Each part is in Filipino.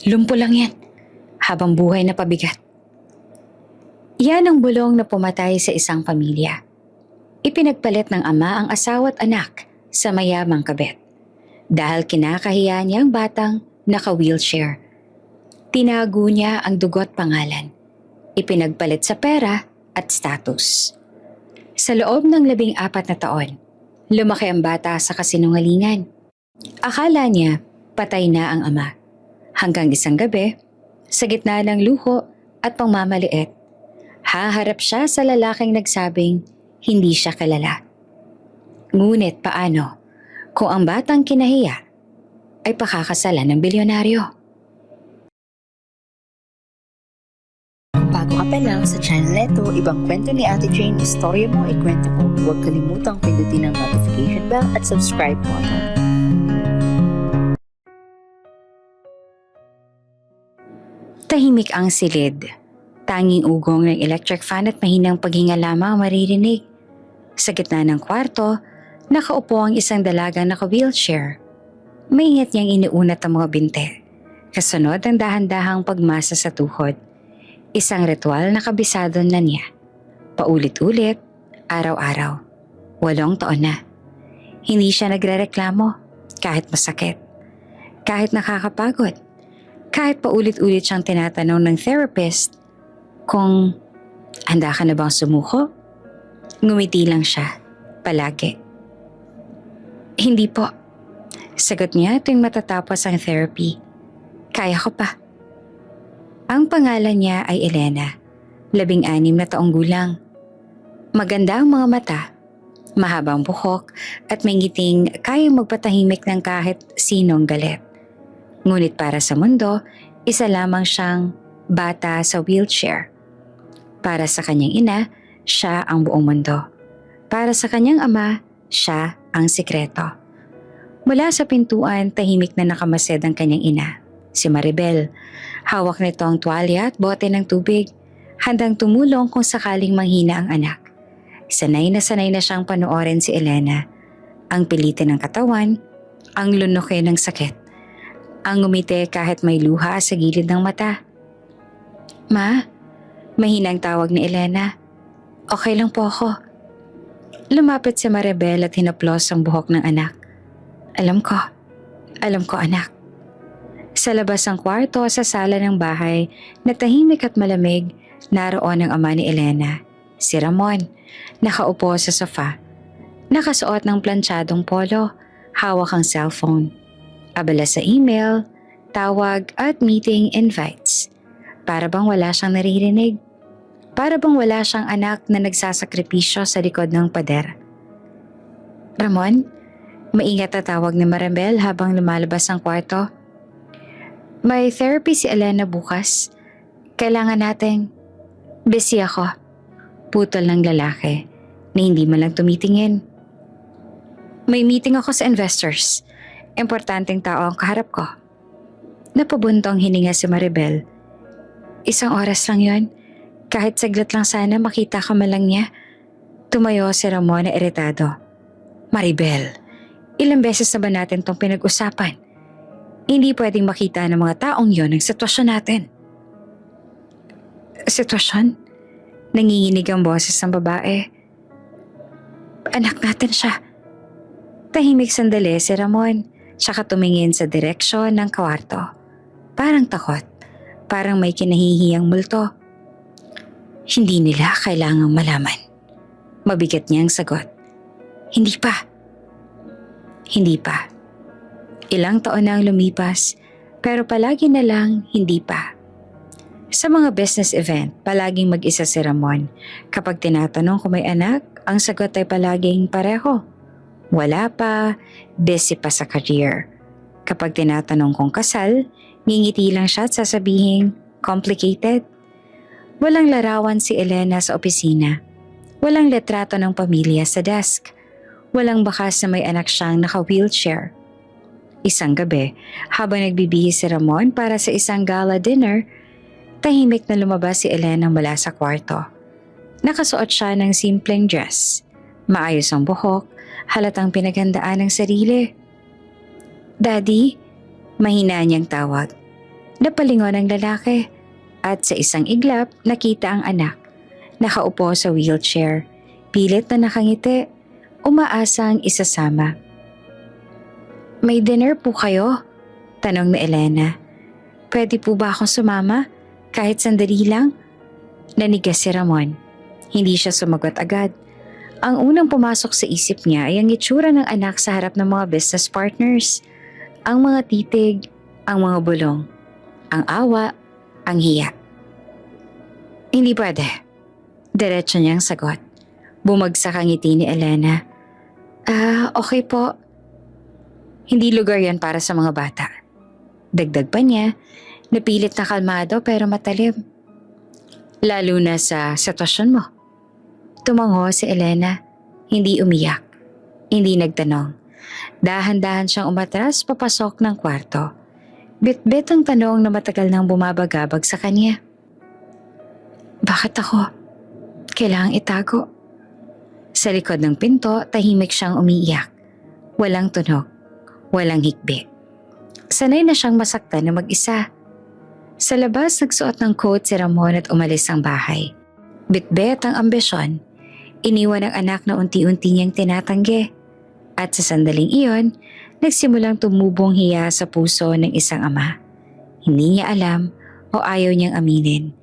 Lumpo lang yan. Habang buhay na pabigat. Yan ang bulong na pumatay sa isang pamilya. Ipinagpalit ng ama ang asawa at anak sa mayamang kabet. Dahil kinakahiya niya ang batang naka-wheelchair. Tinago niya ang dugo't pangalan. Ipinagpalit sa pera at status. Sa loob ng 14 na taon, lumaki ang bata sa kasinungalingan. Akala niya patay na ang ama. Hanggang isang gabi, sa gitna ng luho at pangmamaliit, haharap siya sa lalaking nagsabing hindi siya kilala. Ngunit paano kung ang batang kinahiya ay pakakasalan ng bilyonaryo? Bago ka pa lang sa channel neto, ibang kwento ni Ate Jane, istorya mo, ikwento ko. Huwag kalimutang pindutin ang notification bell at subscribe button. Tahimik ang silid. Tanging ugong ng electric fan at mahinang paghinga lamang maririnig. Sa gitna ng kwarto, nakaupo ang isang dalagang naka-wheelchair. Maingat niyang iniunat ang mga binte. Kasunod ang dahan-dahang pagmasa sa tuhod. Isang ritual na kabisado na niya. Paulit-ulit, araw-araw. 8 taon na. Hindi siya nagrereklamo kahit masakit. Kahit nakakapagod. Kahit paulit-ulit siyang tinatanong ng therapist kung handa ka na bang sumuko? Ngumiti lang siya, palagi. Hindi po. Sagot niya tuwing matatapos ang therapy. Kaya ko pa. Ang pangalan niya ay Elena, 16 na taong gulang. Maganda ang mga mata, mahabang buhok at may ngiting kayang magpatahimik ng kahit sinong galit. Ngunit para sa mundo, isa lamang siyang bata sa wheelchair. Para sa kanyang ina, siya ang buong mundo. Para sa kanyang ama, siya ang sikreto. Mula sa pintuan, tahimik na nakamasid ang kanyang ina, si Maribel. Hawak nito ang tuwalya at bote ng tubig, handang tumulong kung sakaling manghina ang anak. Sanay na siyang panoorin si Elena. Ang pilitin ng katawan, ang lunukin ng sakit. Ang ngumiti kahit may luha sa gilid ng mata. Ma, mahinang tawag ni Elena. Okay lang po ako. Lumapit si Maribel at hinaplos ang buhok ng anak. Alam ko anak. Sa labas ng kwarto sa sala ng bahay na tahimik at malamig, naroon ang ama ni Elena, si Ramon, nakaupo sa sofa. Nakasuot ng plantsadong polo, hawak ang cellphone. Abala sa email, tawag at meeting invites. Para bang wala siyang naririnig. Para bang wala siyang anak na nagsasakripisyo sa likod ng pader. Ramon, maingat na tawag ni Maribel habang lumalabas ang kwarto. May therapy si Elena bukas. Kailangan nating... Busy ako. Putol ng lalaki na hindi man lang tumitingin. May meeting ako sa investors. Importanteng tao ang kaharap ko. Napabuntong hininga si Maribel. 1 oras lang yon. Kahit saglit lang sana makita ka man lang niya. Tumayo si Ramon na iritado. Maribel, ilang beses na ba natin tong pinag-usapan? Hindi pwedeng makita ng mga taong yon ang sitwasyon natin. Sitwasyon? Nanginginig ang boses ng babae. Anak natin siya. Tahimik sandali si Ramon, tsaka tumingin sa direksyon ng kwarto. Parang takot, parang may kinahihiyang multo. Hindi nila kailangang malaman. Mabigat niyang sagot. Hindi pa. Ilang taon na ang lumipas, pero palagi na lang hindi pa. Sa mga business event, palaging mag-isa si Ramon. Kapag tinatanong kung may anak, ang sagot ay palaging pareho. Wala pa, busy pa sa career. Kapag tinatanong kung kasal, ngingiti lang siya at sasabihin, complicated. Walang larawan si Elena sa opisina. Walang litrato ng pamilya sa desk. Walang bakas na may anak siyang naka-wheelchair. Isang gabi, habang nagbibihis si Ramon para sa isang gala dinner, tahimik na lumabas si Elena mula sa kwarto. Nakasuot siya ng simpleng dress. Maayos ang buhok, halatang pinaghandaan ng sarili. Daddy, mahina niyang tawag. Napalingon ang lalaki at sa isang iglap nakita ang anak. Nakaupo sa wheelchair, pilit na nakangiti, umaasang isasama. May dinner po kayo? Tanong ni Elena. Pwede po ba akong sumama? Kahit sandali lang? Nanigas si Ramon. Hindi siya sumagot agad. Ang unang pumasok sa isip niya ay ang itsura ng anak sa harap ng mga business partners. Ang mga titig, ang mga bulong, ang awa, ang hiya. Hindi pwede. Diretso niyang sagot. Bumagsak ang ngiti ni Elena. Okay po. Hindi lugar yan para sa mga bata. Dagdag pa niya, napilit na kalmado pero matalim. Lalo na sa sitwasyon mo. Tumango si Elena, hindi umiyak, hindi nagtanong. Dahan-dahan siyang umatras papasok ng kwarto. Bit-bit ang tanong na matagal nang bumabagabag sa kanya. Bakit ako? Kailangang itago. Sa likod ng pinto, tahimik siyang umiiyak. Walang tunog, walang hikbi. Sanay na siyang masaktan na mag-isa. Sa labas, nagsuot ng coat si Ramon at umalis ang bahay. Bit-bit ang ambisyon. Iniwan ang anak na unti-unti niyang tinatanggi. At sa sandaling iyon, nagsimulang tumubong hiya sa puso ng isang ama. Hindi niya alam o ayaw niyang aminin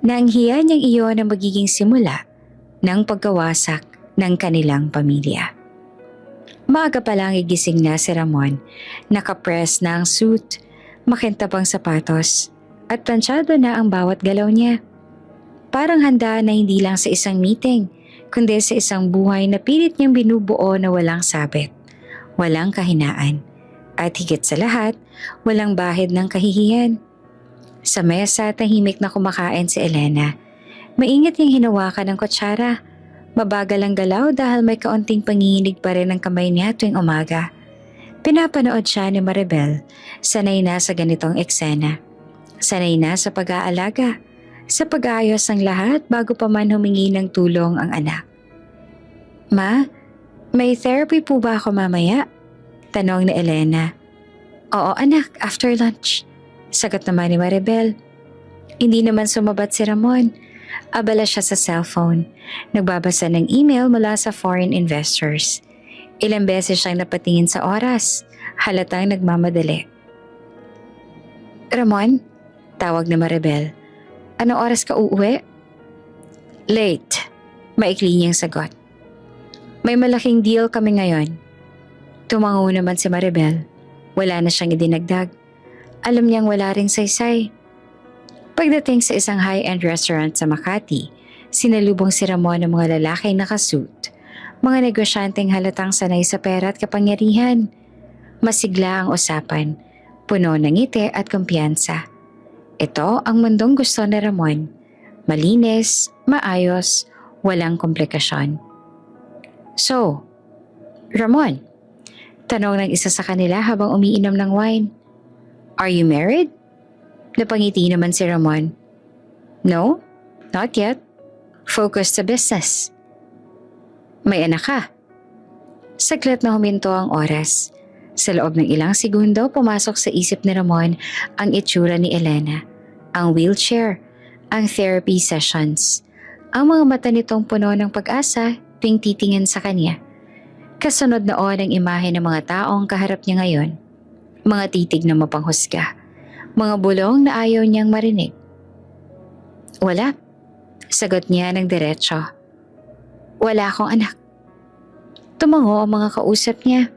na ang hiya niyang iyon ang magiging simula ng pagkawasak ng kanilang pamilya. Maaga pa lang igising na si Ramon, nakapress na ang suit, makintabang sapatos, at plansyado na ang bawat galaw niya. Parang handa na hindi lang sa isang meeting, kundi sa isang buhay na pilit niyang binubuo na walang sabit, walang kahinaan, at higit sa lahat, walang bahid ng kahihiyan. Sa mesa, tahimik na kumakain si Elena. Maingat niyang hinawakan ng kutsara. Mabagal ang galaw dahil may kaunting panginginig pa rin ang kamay niya tuwing umaga. Pinapanood siya ni Maribel, sanay na sa ganitong eksena. Sanay na sa pag-aalaga, sa pag-aayos ng lahat bago pa man humingi ng tulong ang anak. Ma, may therapy po ba ako mamaya? Tanong ni Elena. Oo anak, after lunch. Sagot naman ni Maribel. Hindi naman sumabat si Ramon. Abala siya sa cellphone. Nagbabasa ng email mula sa foreign investors. Ilang beses siyang napatingin sa oras. Halatang nagmamadali. Ramon? Tawag ni Maribel. Anong oras ka uuwi? Late. Maikli niyang sagot. May malaking deal kami ngayon. Tumango naman si Maribel. Wala na siyang idinagdag. Alam niyang wala ring saysay. Pagdating sa isang high-end restaurant sa Makati, sinalubong si Ramon ng mga lalaki nakasuit. Mga negosyanteng halatang sanay sa pera at kapangyarihan. Masigla ang usapan, puno ng ngiti at kumpiyansa. Ito ang mundong gusto ni Ramon. Malinis, maayos, walang komplikasyon. So, Ramon, tanong ng isa sa kanila habang umiinom ng wine. Are you married? Napangiti naman si Ramon. No, not yet. Focus sa business. May anak ka. Saglit na huminto ang oras. Sa loob ng ilang segundo, pumasok sa isip ni Ramon ang itsura ni Elena, ang wheelchair, ang therapy sessions, ang mga mata nitong puno ng pag-asa tuwing titingin sa kanya. Kasunod noon ang imahe ng mga taong kaharap niya ngayon. Mga titig na mapanghusga. Mga bulong na ayaw niyang marinig. Wala. Sagot niya ng diretso. Wala akong anak. Tumango ang mga kausap niya.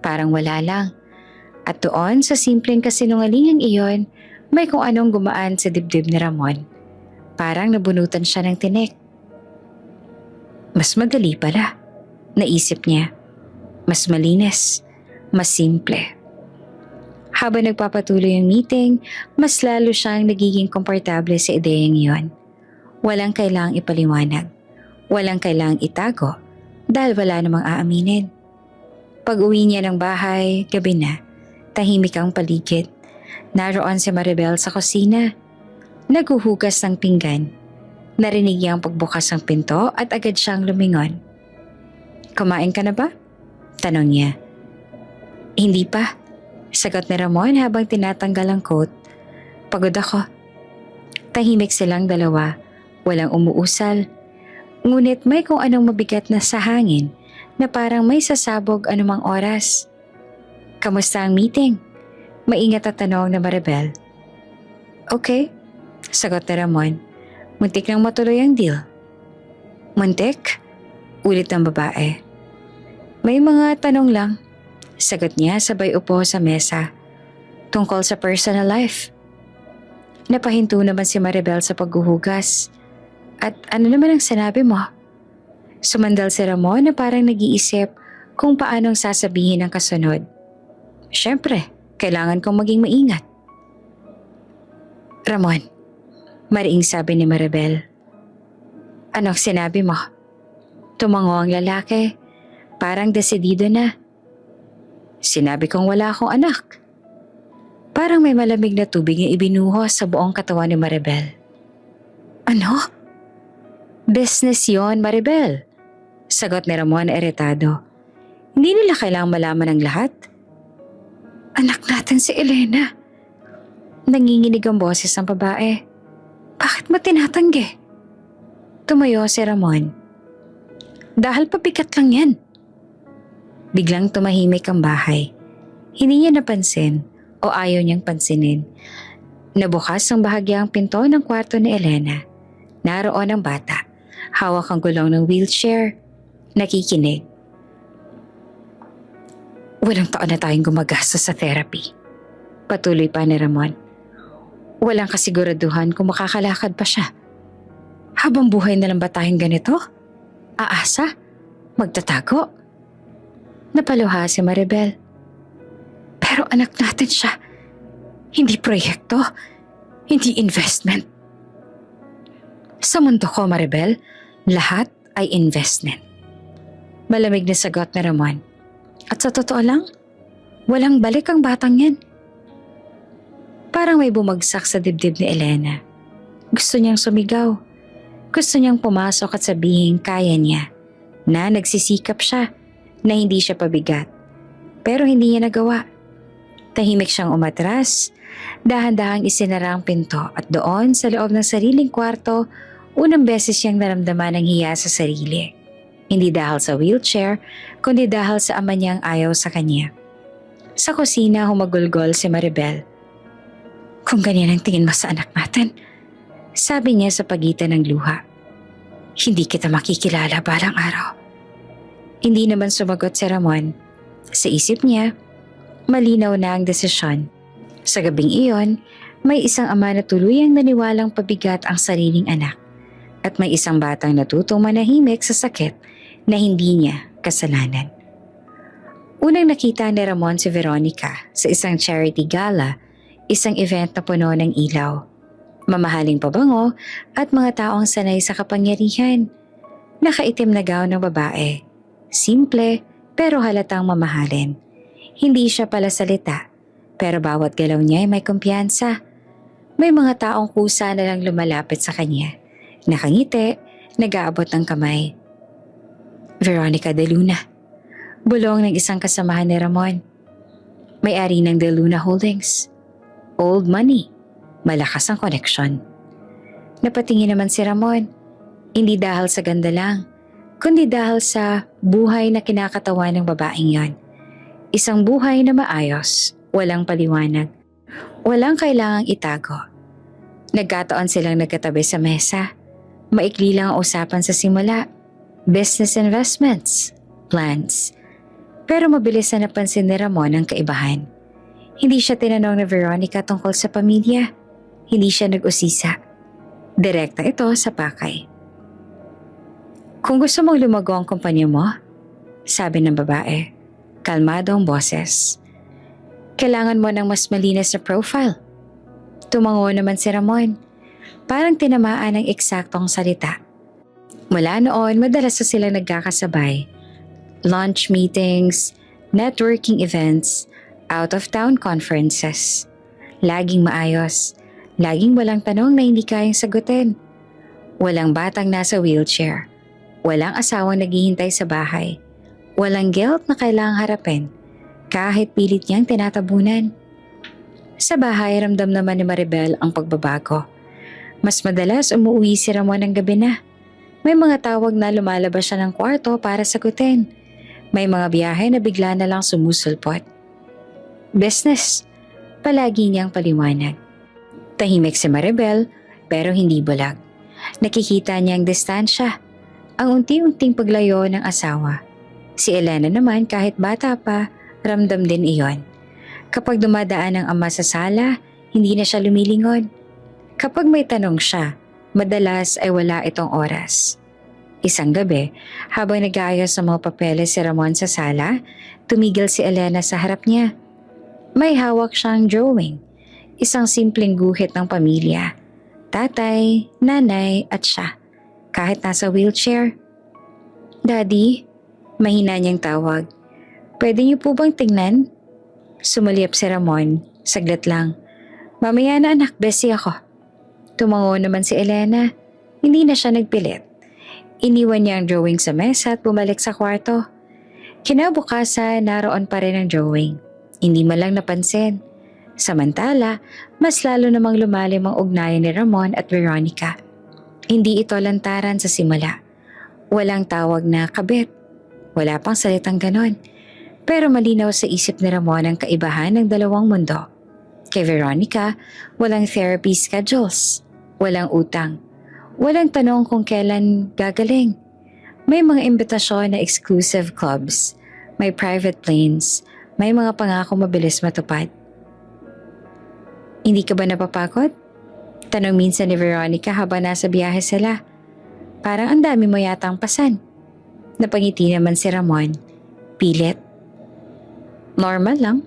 Parang wala lang. At doon sa simpleng kasinungalingang iyon, may kung anong gumaan sa dibdib ni Ramon. Parang nabunutan siya ng tinik. Mas madali pala, naisip niya. Mas malinis, mas simple. Habang nagpapatuloy ang meeting, mas lalo siyang nagiging komportable sa ideyang iyon. Walang kailangang ipaliwanag. Walang kailangang itago dahil wala namang aaminin. Pag-uwi niya ng bahay, gabi na, tahimik ang paligid. Naroon si Maribel sa kusina. Naghuhugas ng pinggan. Narinig niya ang pagbukas ng pinto at agad siyang lumingon. Kumain ka na ba? Tanong niya. Hindi pa. Sagot ni Ramon habang tinatanggal ang coat. Pagod ako. Tahimik silang dalawa, walang umuusal. Ngunit may kung anong mabigat na sa hangin na parang may sasabog anumang oras. Kamusta ang meeting? Maingat at tanong na Maribel. Okay, sagot ni Ramon. Muntik nang matuloy ang deal. Muntik? Ulit ng babae. May mga tanong lang. Sagot niya sabay upo sa mesa. Tungkol sa personal life. Napahinto naman si Maribel sa paghuhugas. At ano naman ang sinabi mo? Sumandal si Ramon na parang nag-iisip kung paanong sasabihin ang kasunod. Siyempre, kailangan kong maging maingat. Ramon, mariing sabi ni Maribel. Anong sinabi mo? Tumango ang lalaki, parang desidido na. Sinabi kong wala akong anak. Parang may malamig na tubig na ibinuhos sa buong katawan ni Maribel. Ano? Business yon, Maribel. Sagot ni Ramon na iritado. Hindi nila kailangang malaman ang lahat. Anak natin si Elena. Nanginginig ang boses ng babae. Bakit mo tinatanggi? Tumayo si Ramon. Dahil pabigat lang yan. Biglang tumahimik ang bahay. Hindi niya napansin o ayaw niyang pansinin. Nabukas ang bahagyang pinto ng kwarto ni Elena. Naroon ang bata. Hawak ang gulong ng wheelchair. Nakikinig. Walang taon na tayong gumagastos sa therapy. Patuloy pa ni Ramon. Walang kasiguraduhan kung makakalakad pa siya. Habang buhay na lang ba tayong ganito? Aasa? Magtatago? Napaluha si Maribel. Pero anak natin siya. Hindi proyekto. Hindi investment. Sa mundo ko, Maribel, lahat ay investment. Malamig na sagot ni Ramon. At sa totoo lang, walang balik ang batang yan. Parang may bumagsak sa dibdib ni Elena. Gusto niyang sumigaw. Gusto niyang pumasok at sabihin kaya niya. Na nagsisikap siya, na hindi siya pabigat. Pero hindi niya nagawa. Tahimik siyang umatras, dahan-dahang isinara ang pinto at doon sa loob ng sariling kwarto, unang beses siyang naramdaman ng hiya sa sarili. Hindi dahil sa wheelchair, kundi dahil sa ama niyang ayaw sa kanya. Sa kusina humagulgol si Maribel. Kung ganyan ang tingin mo sa anak natin, sabi niya sa pagitan ng luha. Hindi kita makikilala balang araw. Hindi naman sumagot si Ramon. Sa isip niya, malinaw na ang desisyon. Sa gabing iyon, may isang ama na tuluyang naniwalang pabigat ang sariling anak. At may isang batang natutong manahimik sa sakit na hindi niya kasalanan. Unang nakita ni Ramon si Veronica sa isang charity gala, isang event na puno ng ilaw, mamahaling pabango at mga taong sanay sa kapangyarihan. Nakaitim na gown ng babae. Simple pero halatang mamahalin. Hindi siya pala salita, pero bawat galaw niya ay may kumpiyansa. May mga taong kusa na lang lumalapit sa kanya. Nakangiti, nag-aabot ng kamay. Veronica De Luna. Bulong ng isang kasamahan ni Ramon. May-ari ng De Luna Holdings. Old money. Malakas ang koneksyon. Napatingin naman si Ramon. Hindi dahil sa ganda lang, kundi dahil sa buhay na kinakatawan ng babaeng yon. Isang buhay na maayos, walang paliwanag, walang kailangang itago. Nagkataon silang nagkatabi sa mesa. Maikli lang ang usapan sa simula. Business investments, plans. Pero mabilis na napansin ni Ramon ang kaibahan. Hindi siya tinanong ni Veronica tungkol sa pamilya. Hindi siya nag-usisa. Direkta ito sa pakay. Kung gusto mong lumago ang kumpanya mo, sabi ng babae, kalmado ang boses. Kailangan mo ng mas malinis na profile. Tumango naman si Ramon. Parang tinamaan ng eksaktong salita. Mula noon, madalas na silang nagkakasabay. Lunch meetings, networking events, out-of-town conferences. Laging maayos. Laging walang tanong na hindi kayang sagutin. Walang batang nasa wheelchair. Walang asawang naghihintay sa bahay. Walang guilt na kailangang harapin kahit pilit niyang tinatabunan. Sa bahay, ramdam naman ni Maribel ang pagbabago. Mas madalas umuwi si Ramon ng gabi na. May mga tawag na lumalabas siya ng kwarto para sagutin. May mga biyahe na bigla na lang sumusulpot. Business, palagi niyang paliwanag. Tahimik si Maribel pero hindi bulag. Nakikita niya ang distansya, ang unti-unting paglayo ng asawa. Si Elena naman kahit bata pa, ramdam din iyon. Kapag dumadaan ang ama sa sala, hindi na siya lumilingon. Kapag may tanong siya, madalas ay wala itong oras. Isang gabi, habang nag-aayos ng mga papeles si Ramon sa sala, tumigil si Elena sa harap niya. May hawak siyang drawing, isang simpleng guhit ng pamilya. Tatay, nanay at siya, kahit nasa wheelchair. Daddy, mahina niyang tawag. Pwede niyo po bang tingnan? Sumaliap si Ramon, saglit lang. Mamaya na anak, busy ako. Tumango naman si Elena, hindi na siya nagpilit. Iniwan niya ang drawing sa mesa at bumalik sa kwarto. Kinabukasan, naroon pa rin ang drawing. Hindi man lang napansin. Samantala, mas lalo namang lumalim ang ugnayan ni Ramon at Veronica. Hindi ito lantaran sa simula. Walang tawag na kabit. Wala pang salitang ganon. Pero malinaw sa isip ni Ramon ang kaibahan ng dalawang mundo. Kay Veronica, walang therapy schedules. Walang utang. Walang tanong kung kailan gagaling. May mga imbitasyon na exclusive clubs. May private planes. May mga pangako mabilis matupad. Hindi ka ba napapakot? Tanong minsan ni Veronica habang nasa biyahe sila. Parang ang dami mo yatang pasan. Napangiti naman si Ramon. Pilit. Normal lang.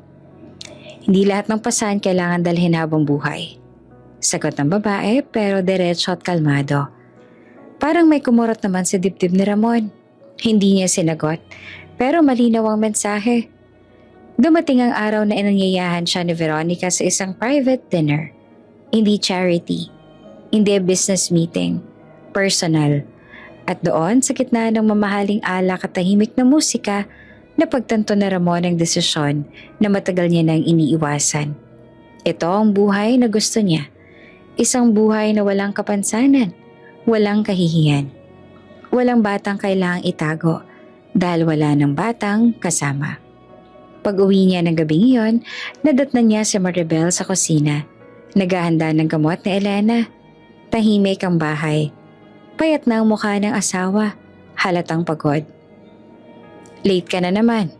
Hindi lahat ng pasan kailangan dalhin habang buhay. Sagot ng babae pero diretso at kalmado. Parang may kumurot naman sa dibdib ni Ramon. Hindi niya sinagot pero malinaw ang mensahe. Dumating ang araw na inanyayahan siya ni Veronica sa isang private dinner. Hindi charity, hindi business meeting, personal. At doon sa gitna ng mamahaling alak at tahimik na musika, napagtanto na Ramon ang desisyon na matagal niya nang iniiwasan. Ito ang buhay na gusto niya. Isang buhay na walang kapansanan, walang kahihiyan. Walang batang kailangang itago dahil wala ng batang kasama. Pag-uwi niya ng gabing iyon, nadatnan niya si Maribel sa kusina. Naghahanda ng gamot ni Elena. Tahimik ang bahay. Payat na ang mukha ng asawa. Halatang pagod. Late ka na naman.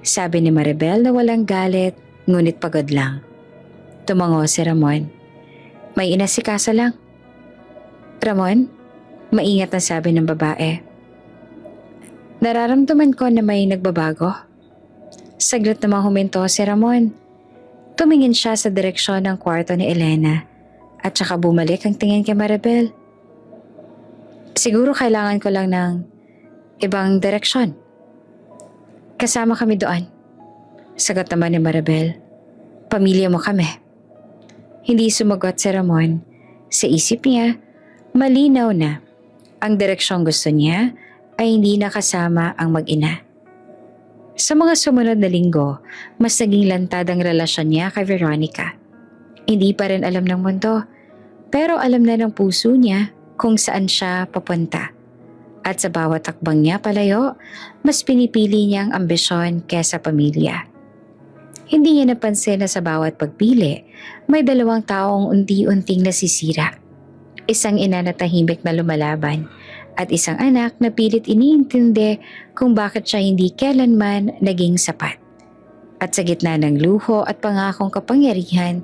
Sabi ni Maribel na walang galit, ngunit pagod lang. Tumango si Ramon. May inasikasa lang. Ramon, maingat na sabi ng babae. Nararamdaman ko na may nagbabago. Saglit namang huminto si Ramon. Tumingin siya sa direksyon ng kwarto ni Elena at saka bumalik ang tingin kay Maribel. Siguro kailangan ko lang ng ibang direksyon. Kasama kami doon. Sagot naman ni Maribel. Pamilya mo kami. Hindi sumagot si Ramon. Sa isip niya, malinaw na ang direksyong gusto niya ay hindi nakasama ang mag-ina. Sa mga sumunod na linggo, mas naging lantad ang relasyon niya kay Veronica. Hindi pa rin alam ng mundo, pero alam na ng puso niya kung saan siya papunta. At sa bawat takbang niya palayo, mas pinipili niya ang ambisyon kesa pamilya. Hindi niya napansin na sa bawat pagpili, may dalawang taong unti-unting nasisira. Isang ina na tahimik na lumalaban at isang anak na pilit iniintindi kung bakit siya hindi kailanman naging sapat. At sa gitna ng luho at pangakong kapangyarihan,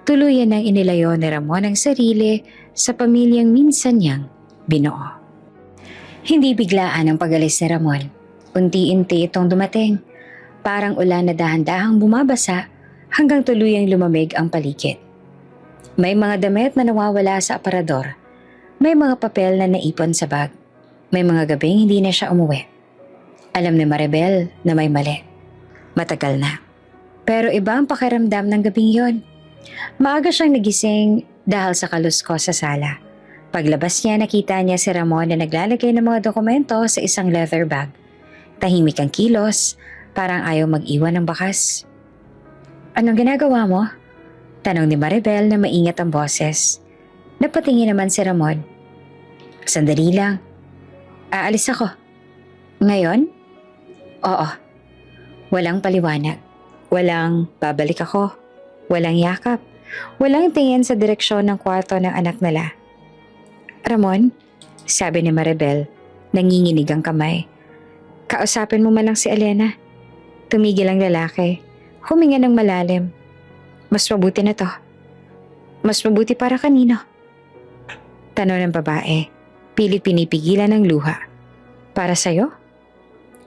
tuluyan nang inilayo ni Ramon ang sarili sa pamilyang minsan niyang binuo. Hindi biglaan ang pag-alis ni Ramon. Unti-unti itong dumating. Parang ulan na dahan-dahang bumabasa hanggang tuluyang lumamig ang paligid. May mga damit na nawawala sa aparador. May mga papel na naipon sa bag. May mga gabing hindi na siya umuwi. Alam ni Maribel na may mali. Matagal na. Pero iba ang pakiramdam ng gabing yon. Maaga siyang nagising dahil sa kaluskos sa sala. Paglabas niya, nakita niya si Ramon na naglalagay ng mga dokumento sa isang leather bag. Tahimik ang kilos, parang ayaw mag-iwan ng bakas. Anong ginagawa mo? Tanong ni Maribel na maingat ang boses. Napatingin naman si Ramon. Sandali lang. Aalis ako. Ngayon? Oo. Walang paliwanag. Walang babalik ako. Walang yakap. Walang tingin sa direksyon ng kwarto ng anak nila. Ramon, sabi ni Maribel, nanginginig ang kamay. Kausapin mo man lang si Elena. Tumigil ang lalaki. Huminga ng malalim. Mas mabuti na to. Mas mabuti para kanino? Tanong ng babae. Pilit pinipigilan ng luha. Para sa'yo?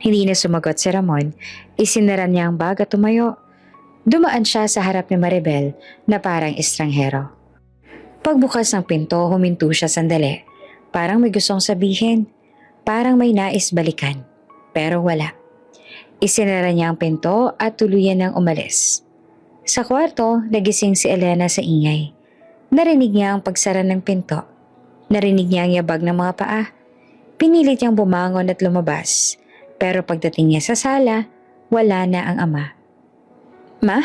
Hindi na sumagot si Ramon. Isinaran niya ang bag at tumayo. Dumaan siya sa harap ni Maribel na parang estranghero. Pagbukas ng pinto, huminto siya sandali. Parang may gustong sabihin. Parang may nais balikan. Pero wala. Isinara niya ang pinto at tuluyan nang umalis. Sa kwarto, nagising si Elena sa ingay. Narinig niya ang pagsara ng pinto. Narinig niya ang yabag ng mga paa. Pinilit niyang bumangon at lumabas. Pero pagdating niya sa sala, wala na ang ama. Ma?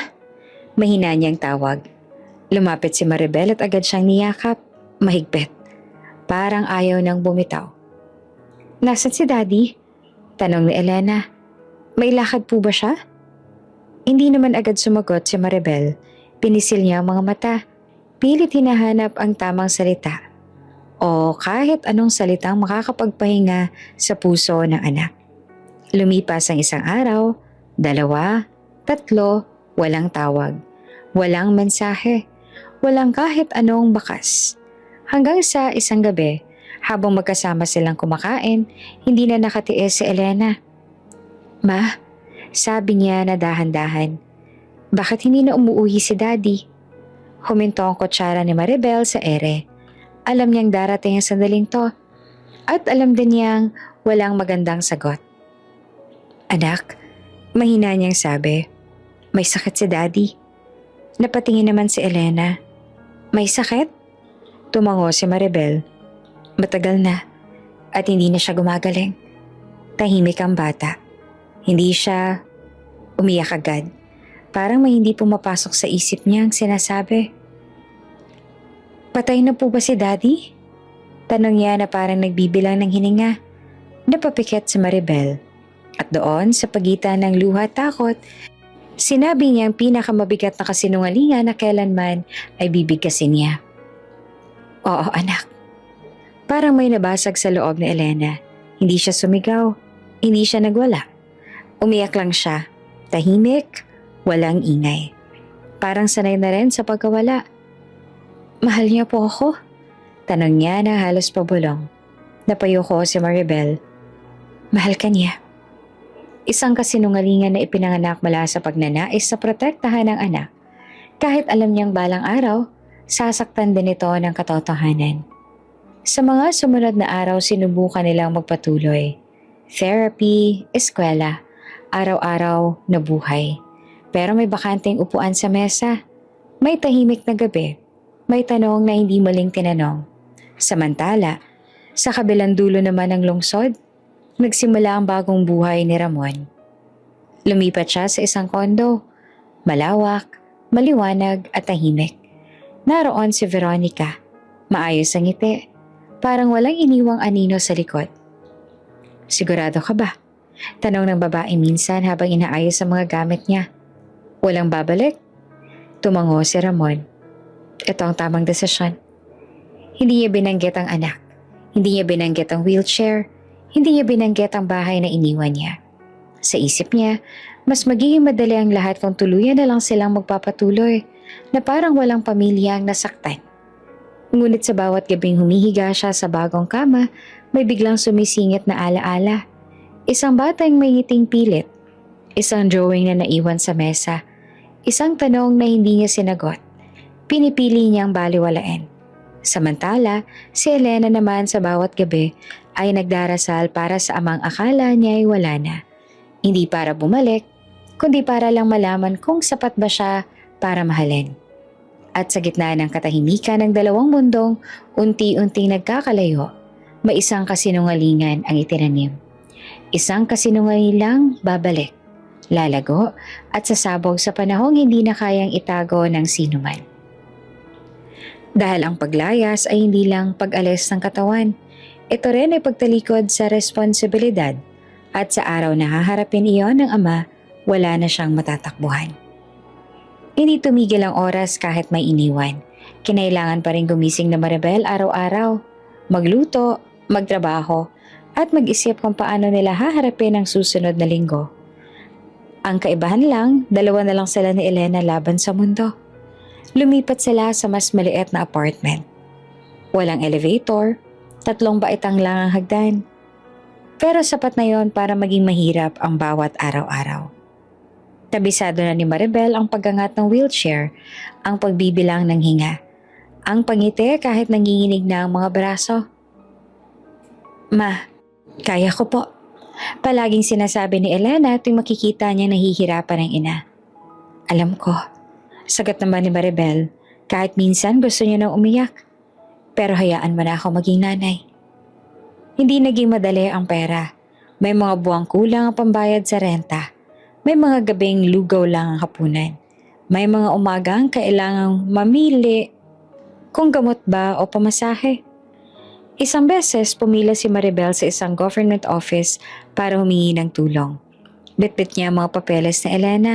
Mahina niyang tawag. Lumapit si Maribel at agad siyang niyakap. Mahigpit. Parang ayaw nang bumitaw. Nasaan si Daddy? Tanong ni Elena. May lakad po ba siya? Hindi naman agad sumagot si Maribel. Pinisil niya ang mga mata. Pilit hinahanap ang tamang salita. O kahit anong salitang makakapagpahinga sa puso ng anak. Lumipas ang isang araw, 2, 3, walang tawag, walang mensahe, walang kahit anong bakas. Hanggang sa isang gabi, habang magkasama silang kumakain, hindi na nakatiis si Elena. Ma, sabi niya na dahan-dahan, bakit hindi na umuuwi si Daddy? Huminto ang kutsara ni Maribel sa ere. Alam niyang darating ang sandaling to at alam din niyang walang magandang sagot. Anak, mahina niyang sabi, may sakit si Daddy. Napatingin naman si Elena. May sakit? Tumango si Maribel. Matagal na at hindi na siya gumagaling. Tahimik ang bata. Hindi siya umiyak agad. Parang may hindi pumapasok sa isip niya ang sinasabi. Patay na po ba si Daddy? Tanong niya na parang nagbibilang ng hininga. Napapikit si Maribel. At doon sa pagitan ng luha at takot, sinabi niya ang pinakamabigat na kasinungalingan na kailanman ay bibigkasin niya. Oo anak. Parang may nabasag sa loob ni Elena. Hindi siya sumigaw. Hindi siya nagwala. Umiyak lang siya. Tahimik, walang ingay. Parang sanay na rin sa pagkawala. Mahal niya po ako? Tanong niya na halos pabulong. Napayuko si Maribel. Mahal ka niya. Isang kasinungalingan na ipinanganak mula sa pagnanais sa protektahan ng anak. Kahit alam niyang balang araw, sasaktan din ito ng katotohanan. Sa mga sumunod na araw, sinubukan nilang magpatuloy. Therapy, eskwela, araw-araw na buhay. Pero may bakanting upuan sa mesa. May tahimik na gabi. May tanong na hindi muling tinanong. Samantala, sa kabilang dulo naman ng lungsod, nagsimula ang bagong buhay ni Ramon. Lumipat siya sa isang kondo. Malawak, maliwanag at tahimik. Naroon si Veronica. Maayos ang ngiti. Parang walang iniwang anino sa likod. Sigurado ka ba? Tanong ng babae minsan habang inaayos ang mga gamit niya. Walang babalik? Tumango si Ramon. Ito ang tamang desisyon. Hindi niya binanggit ang anak. Hindi niya binanggit ang wheelchair. Hindi niya binanggit ang bahay na iniwan niya. Sa isip niya, mas magiging madali ang lahat kung tuluyan na lang silang magpapatuloy na parang walang pamilya ang nasaktan. Ngunit sa bawat gabing humihiga siya sa bagong kama, may biglang sumisingit na alaala. Isang batang may ngiting pilit. Isang drawing na naiwan sa mesa. Isang tanong na hindi niya sinagot. Pinipili niyang baliwalain. Samantala, si Elena naman sa bawat gabi ay nagdarasal para sa amang akala niya ay wala na. Hindi para bumalik, kundi para lang malaman kung sapat ba siya para mahalin. At sa gitna ng katahimikan ng dalawang mundong, unti-unting nagkakalayo, may isang kasinungalingan ang itinanim. Isang kasinungalingang babalik, lalago at sasabog sa panahong hindi na kayang itago ng sinuman. Dahil ang paglayas ay hindi lang pag-alis ng katawan. Ito rin ay pagtalikod sa responsibilidad at sa araw na haharapin iyon ng ama, wala na siyang matatakbuhan. Hindi tumigil ang oras kahit may iniwan. Kinailangan pa rin gumising na Maribel araw-araw, magluto, magtrabaho, at mag-isip kung paano nila haharapin ang susunod na linggo. Ang kaibahan lang, dalawa na lang sila ni Elena laban sa mundo. Lumipat sila sa mas maliit na apartment. Walang elevator, 3 baitang lang ang hagdan. Pero sapat na yon para maging mahirap ang bawat araw-araw. Kabisado na ni Maribel ang paggangat ng wheelchair, ang pagbibilang ng hinga, ang pangiti kahit nanginginig na ang mga braso. Ma, kaya ko po. Palaging sinasabi ni Elena tuwing makikita niya nahihirapan ang ina. Alam ko, sagot naman ni Maribel, kahit minsan gusto niya nang umiyak. Pero hayaan mo na ako maging nanay. Hindi naging madali ang pera. May mga buwang kulang ang pambayad sa renta. May mga gabing lugaw lang ang hapunan. May mga umagang kailangang mamili kung gamot ba o pamasahe. Isang beses pumila si Maribel sa isang government office para humingi ng tulong. Bitbit niya ang mga papeles na Elena,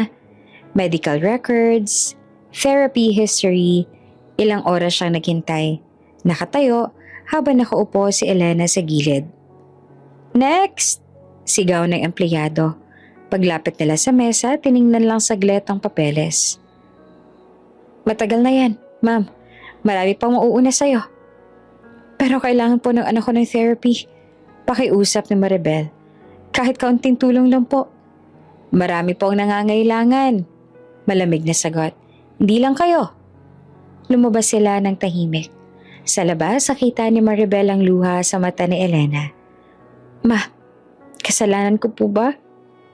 medical records, therapy history, ilang oras siyang naghintay. Nakatayo habang nakaupo si Elena sa gilid. Next! Sigaw ng empleyado. Paglapit nila sa mesa, tiningnan lang saglit ang papeles. Matagal na yan, ma'am. Marami pang mauuna sa'yo. Pero kailangan po ng anak ko ng therapy. Pakiusap ni Maribel. Kahit kaunting tulong lang po. Marami pong nangangailangan. Malamig na sagot. Hindi lang kayo. Lumabas sila ng tahimik. Sa labas, nakita ni Maribel ang luha sa mata ni Elena. Ma, kasalanan ko po ba?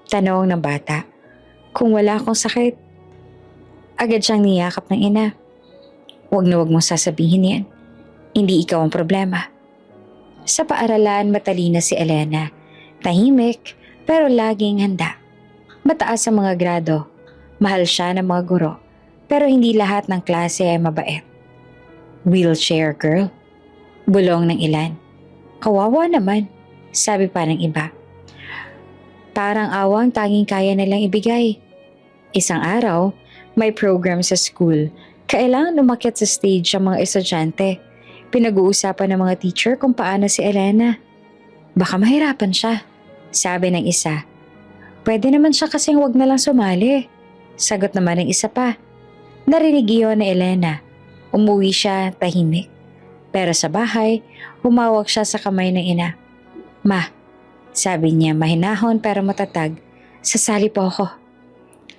Tanong ng bata. Kung wala akong sakit. Agad siyang niyakap ng ina. Huwag na huwag mong sasabihin yan. Hindi ikaw ang problema. Sa paaralan, matalino si Elena. Tahimik, pero laging handa. Mataas ang mga grado. Mahal siya ng mga guro. Pero hindi lahat ng klase ay mabait. Wheelchair girl. Bulong ng ilan. Kawawa naman, sabi pa ng iba. Parang awang tanging kaya nilang ibigay. Isang araw, may program sa school. Kailangan umakyat sa stage ang mga estudyante. Pinag-uusapan ng mga teacher kung paano si Elena. Baka mahirapan siya, sabi ng isa. Pwede naman siya kasing wag na lang sumali. Sagot naman ng isa pa. Narinig iyon ni Elena. Umuwi siya tahimik. Pero sa bahay, humawak siya sa kamay ng ina. Ma, sabi niya mahinahon pero matatag, sasali po ako.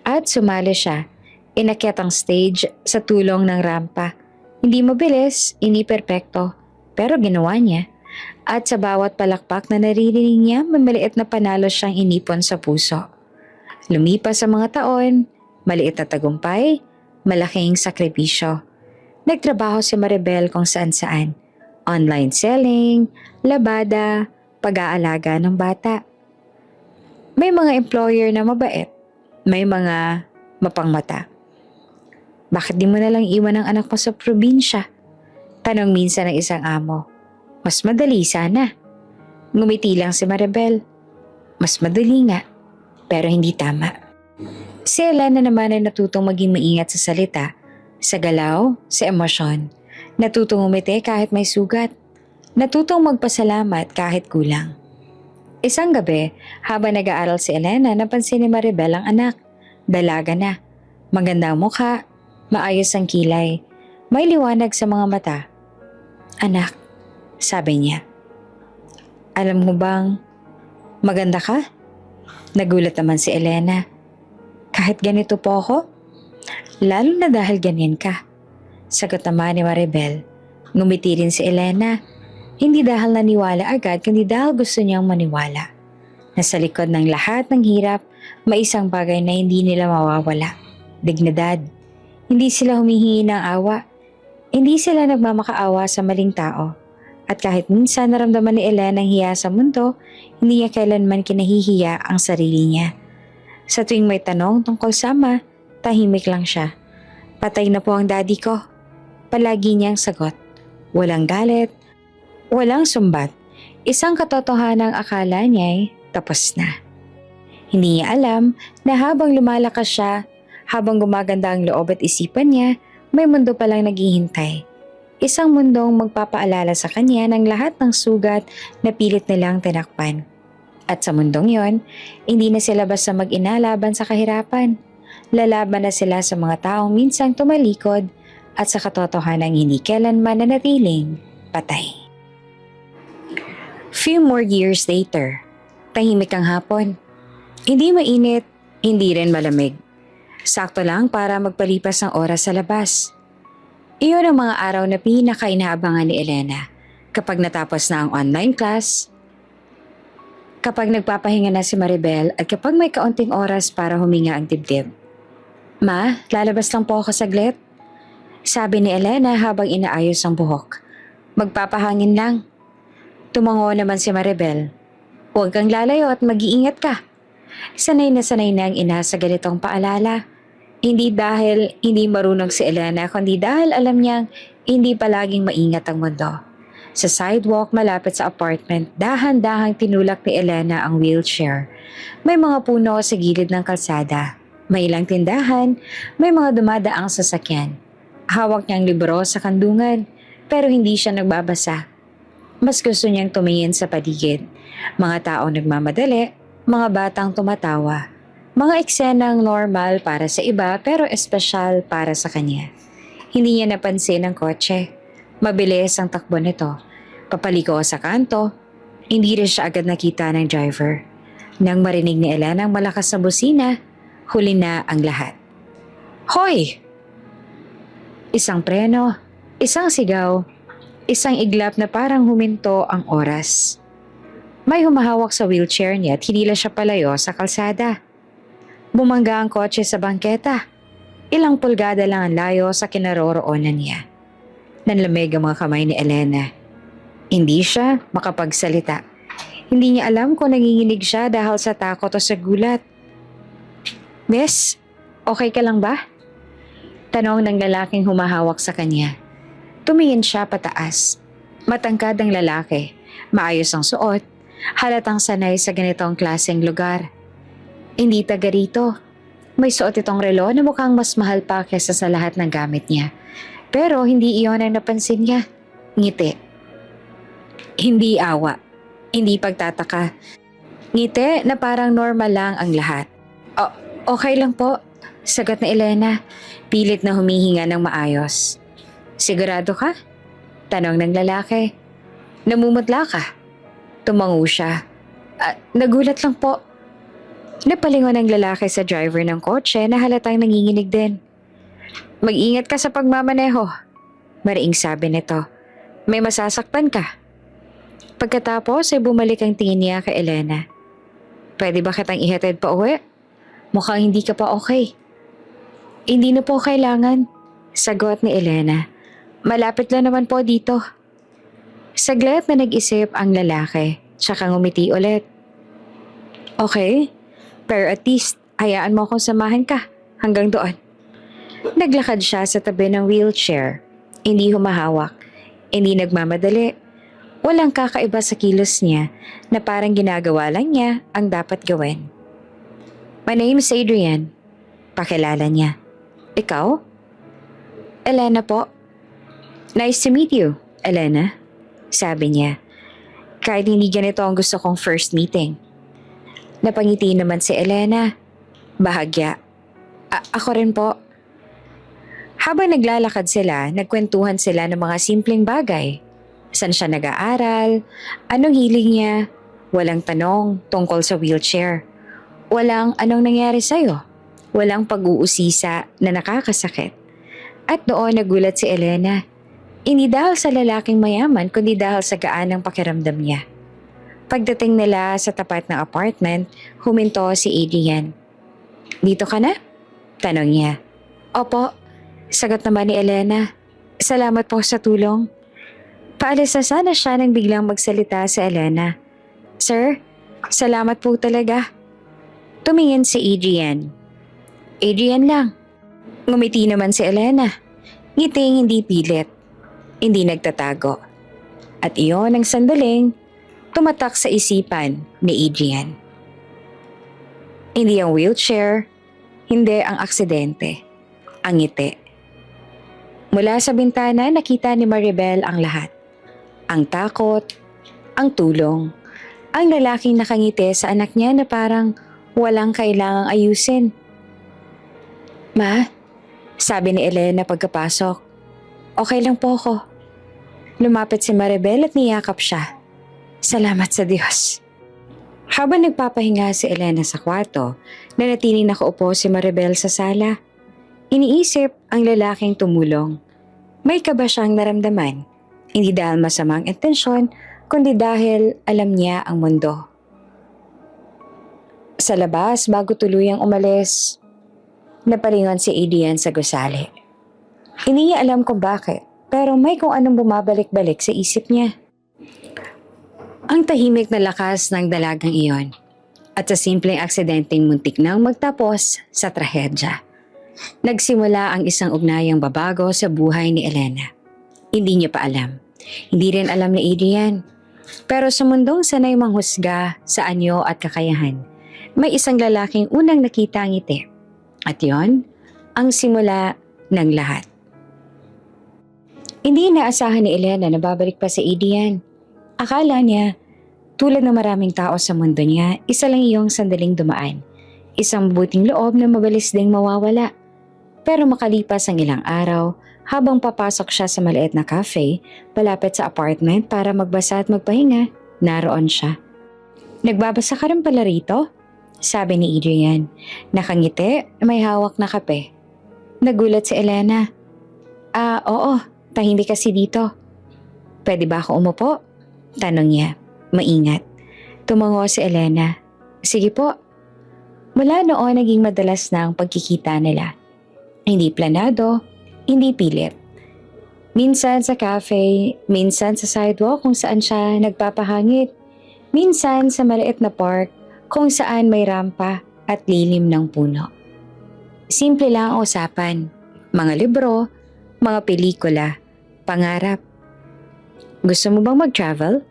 At sumali siya. Inakyat ang stage sa tulong ng rampa. Hindi mabilis, hindi perpekto, pero ginawa niya. At sa bawat palakpak na naririnig niya, may maliit na panalo siyang inipon sa puso. Lumipas sa mga taon, maliit na tagumpay, malaking sakripisyo. Nagtrabaho si Maribel kung saan-saan. Online selling, labada, pag-aalaga ng bata. May mga employer na mabait, may mga mapangmata. Bakit di mo nalang iwan ang anak mo sa probinsya? Tanong minsan ng isang amo. Mas madali sana. Ngumiti lang si Maribel. Mas madali nga, pero hindi tama. Si Elena naman ay natutong maging maingat sa salita, sa galaw, sa emosyon. Natutong umiti kahit may sugat. Natutong magpasalamat kahit kulang. Isang gabi, habang nag-aaral si Elena, napansin ni Maribel ang anak. Dalaga na. Maganda ang mukha. Maayos ang kilay. May liwanag sa mga mata. Anak, sabi niya. Alam mo bang maganda ka? Nagulat naman si Elena. Kahit ganito po ako? Lalo na dahil ganyan ka. Sagot naman ni Maribel. Ngumiti rin si Elena. Hindi dahil naniwala agad, kundi dahil gusto niyang maniwala. Nasa likod ng lahat ng hirap, may isang bagay na hindi nila mawawala. Dignidad. Hindi sila humihingi ng awa. Hindi sila nagmamakaawa sa maling tao. At kahit minsan naramdaman ni Elena ang hiya sa mundo, hindi niya kailanman kinahihiya ang sarili niya. Sa tuwing may tanong tungkol sa ama, tahimik lang siya. Patay na po ang daddy ko. Palagi niyang sagot. Walang galit, walang sumbat. Isang katotohanang akala niya'y tapos na. Hindi niya alam na habang lumalakas siya, habang gumaganda ang loob at isipan niya, may mundo palang naghihintay. Isang mundong magpapaalala sa kanya ng lahat ng sugat na pilit nilang tinakpan. At sa mundong yon, hindi na sila basta mag-ina laban sa kahirapan. Lalaban na sila sa mga taong minsang tumalikod at sa katotohanang hindi kailanman nanatiling patay. Few more years later, tahimik ang hapon. Hindi mainit, hindi rin malamig. Sakto lang para magpalipas ng oras sa labas. Iyon ang mga araw na pinaka-inaabangan ni Elena. Kapag natapos na ang online class, kapag nagpapahinga na si Maribel at kapag may kaunting oras para huminga ang dibdib. Ma, lalabas lang po ako saglit. Sabi ni Elena habang inaayos ang buhok. Magpapahangin lang. Tumango naman si Maribel. Huwag kang lalayo at mag-iingat ka. Sanay na ang ina sa ganitong paalala. Hindi dahil hindi marunong si Elena, kundi dahil alam niyang hindi palaging maingat ang mundo. Sa sidewalk malapit sa apartment, dahan-dahang tinulak ni Elena ang wheelchair. May mga puno sa gilid ng kalsada. May ilang tindahan, may mga dumadaang sasakyan. Hawak niyang libro sa kandungan, pero hindi siya nagbabasa. Mas gusto niyang tumingin sa paligid. Mga taong nagmamadali, mga batang tumatawa. Mga eksenang normal para sa iba pero espesyal para sa kanya. Hindi niya napansin ang kotse. Mabilis ang takbo nito. Papaliko sa kanto. Hindi rin siya agad nakita ng driver. Nang marinig ni Elena ang malakas na busina, huli na ang lahat. Hoy! Isang preno, isang sigaw, isang iglap na parang huminto ang oras. May humahawak sa wheelchair niya at hinila siya palayo sa kalsada. Bumangga ang kotse sa bangketa. Ilang pulgada lang ang layo sa kinaroroonan niya. Nanlamig ang mga kamay ni Elena. Hindi siya makapagsalita. Hindi niya alam kung nanginginig siya dahil sa takot o sa gulat. Miss, okay ka lang ba? Tanong ng lalaking humahawak sa kanya. Tumingin siya pataas. Matangkad ang lalaki. Maayos ang suot. Halatang sanay sa ganitong klaseng lugar. Hindi taga rito. May suot itong relo na mukhang mas mahal pa kesa sa lahat ng gamit niya. Pero hindi iyon ang napansin niya. Ngiti. Hindi awa. Hindi pagtataka. Ngiti na parang normal lang ang lahat. Okay lang po. Sagot ni Elena. Pilit na humihinga ng maayos. Sigurado ka? Tanong ng lalaki. Namumutla ka? Tumango siya. Nagulat lang po. Napalingon ang lalaki sa driver ng kotse na halatang nanginginig din. Mag-ingat ka sa pagmamaneho. Mariing sabi nito. May masasaktan ka. Pagkatapos ay bumalik ang tingin niya kay Elena. Pwede ba kitang ihatid pa uwi? Mukhang hindi ka pa okay. Hindi na po kailangan. Sagot ni Elena. Malapit lang naman po dito. Saglit na nag-isip ang lalaki, tsaka ngumiti ulit. Okay, pero at least hayaan mo akong samahan ka hanggang doon. Naglakad siya sa tabi ng wheelchair. Hindi humahawak, hindi nagmamadali. Walang kakaiba sa kilos niya na parang ginagawa lang niya ang dapat gawin. My name is Adrian. Pakilala niya. Ikaw? Elena po. Nice to meet you, Elena. Sabi niya. Kahit hindi ganito ang gusto kong first meeting. Napangiti naman si Elena. Bahagya. Ako rin po. Habang naglalakad sila, nagkwentuhan sila ng mga simpleng bagay. Saan siya nag-aaral? Anong hilig niya? Walang tanong tungkol sa wheelchair. Walang anong nangyari sa'yo. Walang pag-uusisa na nakakasakit. At doon nagulat si Elena. Hindi dahil sa lalaking mayaman, kundi dahil sa gaan ng pakiramdam niya. Pagdating nila sa tapat ng apartment, huminto si Adrian. Dito ka na? Tanong niya. Opo, sagot naman ni Elena. Salamat po sa tulong. Paalis na sana siya nang biglang magsalita si Elena. Sir, salamat po talaga. Tumingin si Adrian. Adrian lang. Ngumiti naman si Elena. Ngiting hindi pilit, hindi nagtatago. At iyon ang sandaling tumatak sa isipan ni Adrian. Hindi ang wheelchair, hindi ang aksidente, ang ngiti. Mula sa bintana nakita ni Maribel ang lahat. Ang takot, ang tulong, ang lalaking nakangiti sa anak niya na parang walang kailangang ayusin. Ma, sabi ni Elena pagkapasok, okay lang po ako. Lumapit si Maribel at niyakap siya. Salamat sa Diyos. Habang nagpapahinga si Elena sa kwarto, nanatiling nakaupo si Maribel sa sala. Iniisip ang lalaking tumulong. May kaba siyang naramdaman, hindi dahil masamang intensyon, kundi dahil alam niya ang mundo. Sa labas, bago tuluyang umalis, napalingon si Adrian sa gusali. Hindi niya alam kung bakit, pero may kung anong bumabalik-balik sa isip niya. Ang tahimik na lakas ng dalagang iyon at sa simpleng aksidenteng muntik nang magtapos sa trahedya. Nagsimula ang isang ugnayang babago sa buhay ni Elena. Hindi niya pa alam. Hindi rin alam ni Adrian. Pero sa mundong sanay manghusga sa anyo at kakayahan, may isang lalaking unang nakita ang ngiti. At yon ang simula ng lahat. Hindi inaasahan ni Elena na babalik pa si Adrian. Akala niya, tulad ng maraming tao sa mundo niya, isa lang iyong sandaling dumaan. Isang buting loob na mabilis ding mawawala. Pero makalipas ang ilang araw, habang papasok siya sa maliit na cafe, palapit sa apartment para magbasa at magpahinga, naroon siya. Nagbabasa ka rin pala rito? Sabi ni Adrian. Nakangiti, may hawak na kape. Nagulat si Elena. Oo, tahimik kasi dito. Pwede ba ako umupo? Tanong niya, maingat. Tumango si Elena. Sige po. Mula noon naging madalas na ang pagkikita nila. Hindi planado, hindi pilit. Minsan sa cafe, minsan sa sidewalk kung saan siya nagpapahangit. Minsan sa maliit na park kung saan may rampa at lilim ng puno. Simple lang ang usapan. Mga libro, mga pelikula, pangarap. Gusto mo bang mag-travel?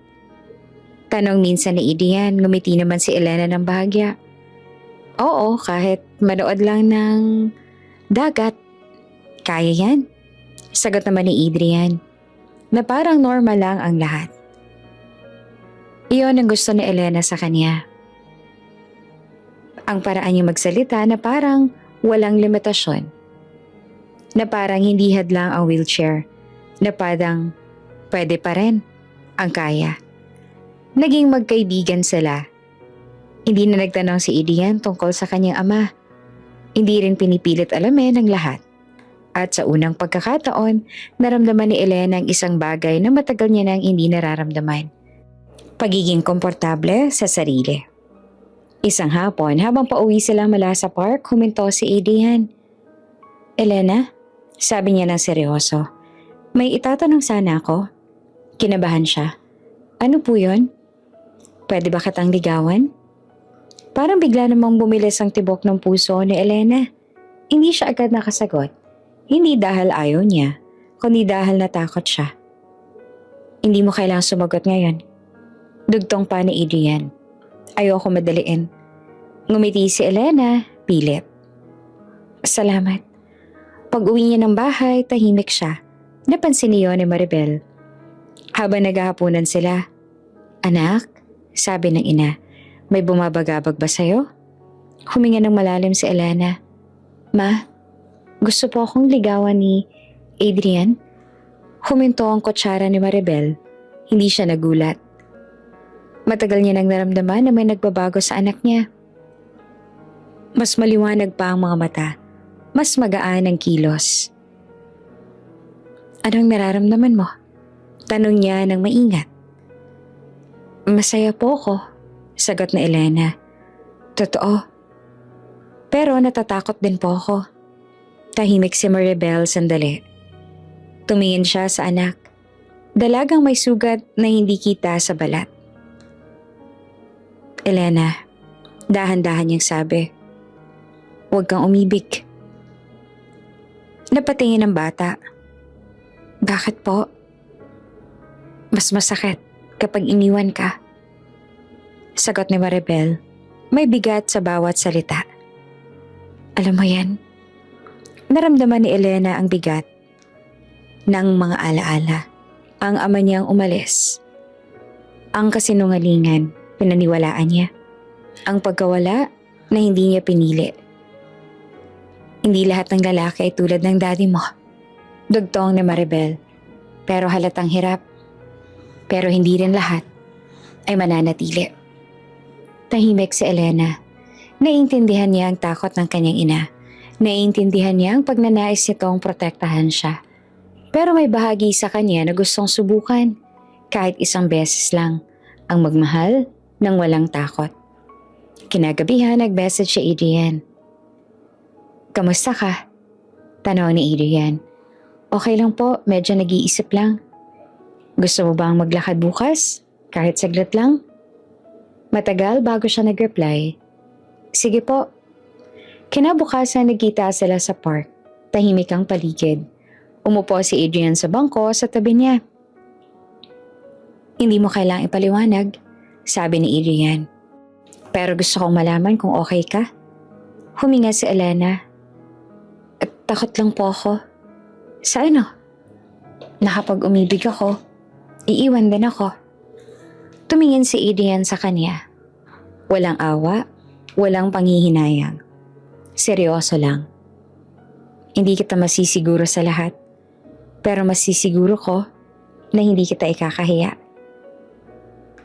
Tanong minsan ni Adrian, ngumiti naman si Elena ng bahagya. Oo, kahit manood lang ng dagat. Kaya yan. Sagot naman ni Adrian, na parang normal lang ang lahat. Iyon ang gusto ni Elena sa kanya. Ang paraan niya magsalita na parang walang limitasyon. Na parang hindi hadlang ang wheelchair. Na parang pwede pa rin ang kaya. Naging magkaibigan sila. Hindi na nagtanong si Adrian tungkol sa kanyang ama. Hindi rin pinipilit alamin ang lahat. At sa unang pagkakataon, naramdaman ni Elena ang isang bagay na matagal niya nang hindi nararamdaman. Pagiging komportable sa sarili. Isang hapon, habang pauwi sila mula sa park, huminto si Adrian. Elena, sabi niya ng seryoso, may itatanong sana ako. Kinabahan siya. Ano po yun? Pwede ba kitang ligawan? Parang bigla namang bumilis ang tibok ng puso ni Elena. Hindi siya agad nakasagot. Hindi dahil ayaw niya, kundi dahil natakot siya. Hindi mo kailangang sumagot ngayon. Dugtong pa ni Adrian. Ayoko madaliin. Ngumiti si Elena, pilit. Salamat. Pag-uwi niya ng bahay, tahimik siya. Napansin niyo ni Maribel. Habang naghahapunan sila, Anak, sabi ng ina, may bumabagabag ba sa'yo? Huminga ng malalim si Elena. Ma, gusto po akong ligawan ni Adrian. Huminto ang kutsara ni Maribel. Hindi siya nagulat. Matagal niya nang naramdaman na may nagbabago sa anak niya. Mas maliwanag pa ang mga mata. Mas magaan ang kilos. Anong nararamdaman mo? Tanong niya ng maingat. Masaya po ako, sagot na Elena. Totoo. Pero natatakot din po ako. Tahimik si Maribel sandali. Tumingin siya sa anak. Dalagang may sugat na hindi kita sa balat. Elena, dahan-dahan niyang sabi. Huwag kang umibig. Napatingin ang bata. Bakit po? Mas masakit kapag iniwan ka. Sagot ni Maribel, may bigat sa bawat salita. Alam mo yan, naramdaman ni Elena ang bigat ng mga alaala. Ang ama niyang umalis. Ang kasinungalingan, pinaniwalaan niya. Ang pagkawala na hindi niya pinili. Hindi lahat ng lalaki ay tulad ng daddy mo. Dugtong ni Maribel. Pero halatang hirap. Pero hindi rin lahat ay mananatili. Tahimik si Elena. Naiintindihan niya ang takot ng kanyang ina. Naiintindihan niya ang pagnanais nitong protektahan siya. Pero may bahagi sa kanya na gustong subukan, kahit isang beses lang, ang magmahal ng walang takot. Kinagabihan nag-message si Adrian. Kamusta ka? Tanong ni Adrian. Okay lang po, medyo nag-iisip lang. Gusto mo bang maglakad bukas? Kahit saglit lang? Matagal bago siya nag-reply. Sige po. Kinabukasan nagkita sila sa park. Tahimik ang paligid. Umupo si Adrian sa bangko sa tabi niya. Hindi mo kailangang ipaliwanag, sabi ni Adrian. Pero gusto kong malaman kung okay ka. Huminga si Elena. At takot lang po ako. Sa ano? Nakapag umibig ako, iiwan din ako. Tumingin si Adrian sa kanya. Walang awa, walang panghihinayang. Seryoso lang. Hindi kita masisiguro sa lahat. Pero masisiguro ko na hindi kita ikakahiya.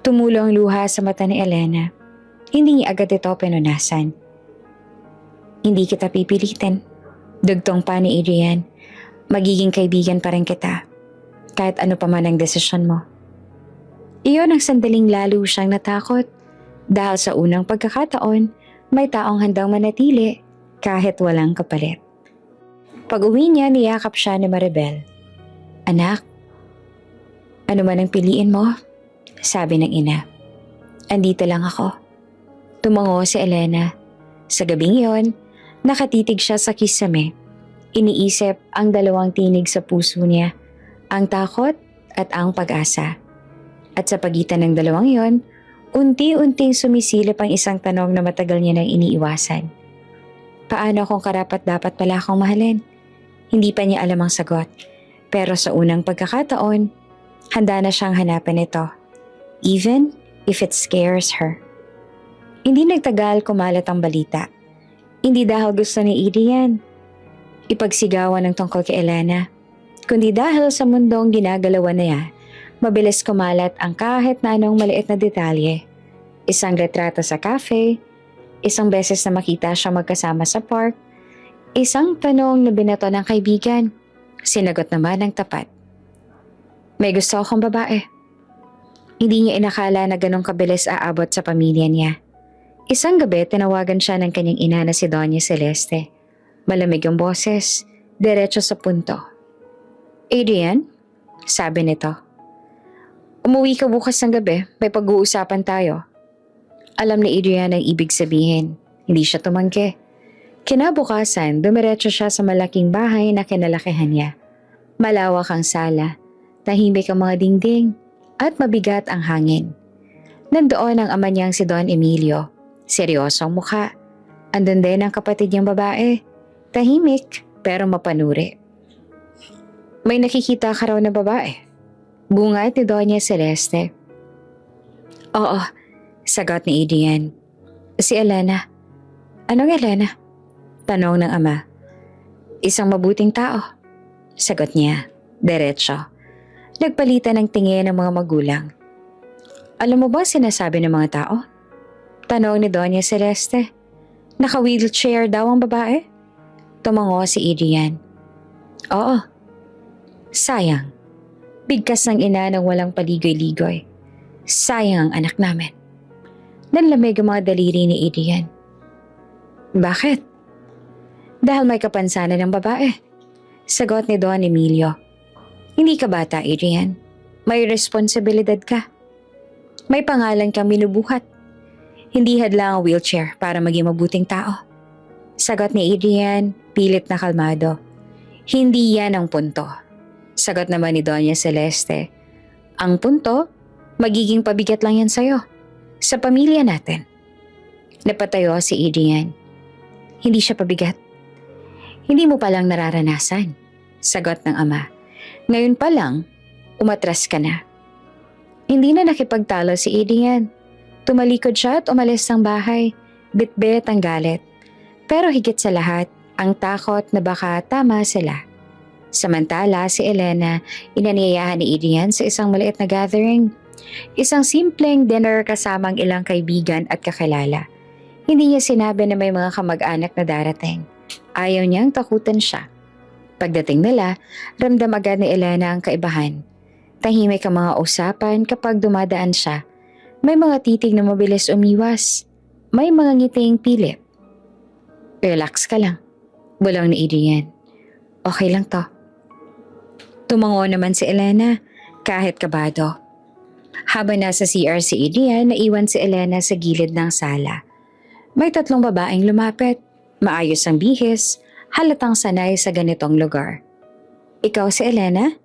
Tumulo ang luha sa mata ni Elena. Hindi niya agad ito pinunasan. Hindi kita pipilitin. Dugtong pa ni Adrian. Magiging kaibigan pa rin kita. Kahit ano pa man ang desisyon mo. Iyon ang sandaling lalo siyang natakot. Dahil sa unang pagkakataon, may taong handang manatili kahit walang kapalit. Pag-uwi niya, niyakap siya ni Maribel. Anak, ano man ang piliin mo, sabi ng ina. Andito lang ako. Tumango si Elena. Sa gabing iyon, nakatitig siya sa kisame. Iniisip ang dalawang tinig sa puso niya, ang takot at ang pag-asa. At sa pagitan ng dalawang iyon, unti-unting sumisilip ang isang tanong na matagal niya nang iniiwasan. Paano kung karapat-dapat pala akong mahalin? Hindi pa niya alam ang sagot. Pero sa unang pagkakataon, handa na siyang hanapin ito. Even if it scares her. Hindi nagtagal kumalat ang balita. Hindi dahil gusto ni Adrian ipagsigawan ng tungkol kay Elena, kundi dahil sa mundong ginagalawan niya, mabilis kumalat ang kahit na anong maliit na detalye. Isang retrato sa cafe, isang beses na makita siya magkasama sa park, isang tanong na binato ng kaibigan, sinagot naman ng tapat. May gusto akong babae. Hindi niya inakala na ganong kabilis aabot sa pamilya niya. Isang gabi, tinawagan siya ng kanyang ina na si Doña Celeste. Malamig ang boses, diretso sa punto. Adrian, sabi nito. Umuwi ka bukas ng gabi, may pag-uusapan tayo. Alam ni Adrian ang ibig sabihin. Hindi siya tumanggi. Kinabukasan, dumiretso siya sa malaking bahay na kinalakihan niya. Malawak ang sala, tahimik ang mga dingding, at mabigat ang hangin. Nandoon ang ama niyang si Don Emilio. Seryosong mukha. Andun din ang kapatid niyang babae. Tahimik pero mapanuri. May nakikita ka raw na babae. Bungad ni Doña Celeste. Oo, sagot ni Adrian. Si Elena. Anong Elena? Tanong ng ama. Isang mabuting tao. Sagot niya, diretso. Nagpalitan ng tingin ng mga magulang. Alam mo ba sinasabi ng mga tao? Tanong ni Doña Celeste. Naka-wheelchair daw ang babae? Tumango si Adrian. Oo. Sayang. Bigkas ng ina ng walang paligoy-ligoy. Sayang ang anak namin. Nanlamig ang mga daliri ni Adrian. Bakit? Dahil may kapansanan ng babae. Sagot ni Don Emilio. Hindi ka bata, Adrian. May responsibilidad ka. May pangalan kang binubuhat. Hindi hadlang ang wheelchair para maging mabuting tao. Sagot ni Adrian, pilit na kalmado. Hindi yan ang punto. Sagot naman ni Doña Celeste. Ang punto, magiging pabigat lang yan sa'yo. Sa pamilya natin. Napatayo si Adrian. Hindi siya pabigat. Hindi mo palang nararanasan. Sagot ng ama. Ngayon pa lang, umatras ka na. Hindi na nakipagtalo si Adrian. Tumalikod siya at umalis ng bahay. Bitbit ang galit. Pero higit sa lahat, ang takot na baka tama sila. Samantala si Elena, inanyayahan ni Adrian sa isang maliit na gathering. Isang simpleng dinner kasamang ilang kaibigan at kakilala. Hindi niya sinabi na may mga kamag-anak na darating. Ayaw niyang takutan siya. Pagdating nila, ramdam agad ni Elena ang kaibahan. Tahimik ang mga usapan kapag dumadaan siya. May mga titig na mabilis umiwas. May mga ngiting pilit. Relax ka lang, bulong ni Adrian. Okay lang to. Tumango naman si Elena, kahit kabado. Habang nasa CR si Adrian, naiwan si Elena sa gilid ng sala. May 3 babaeng lumapit, maayos ang bihis, halatang sanay sa ganitong lugar. Ikaw si Elena?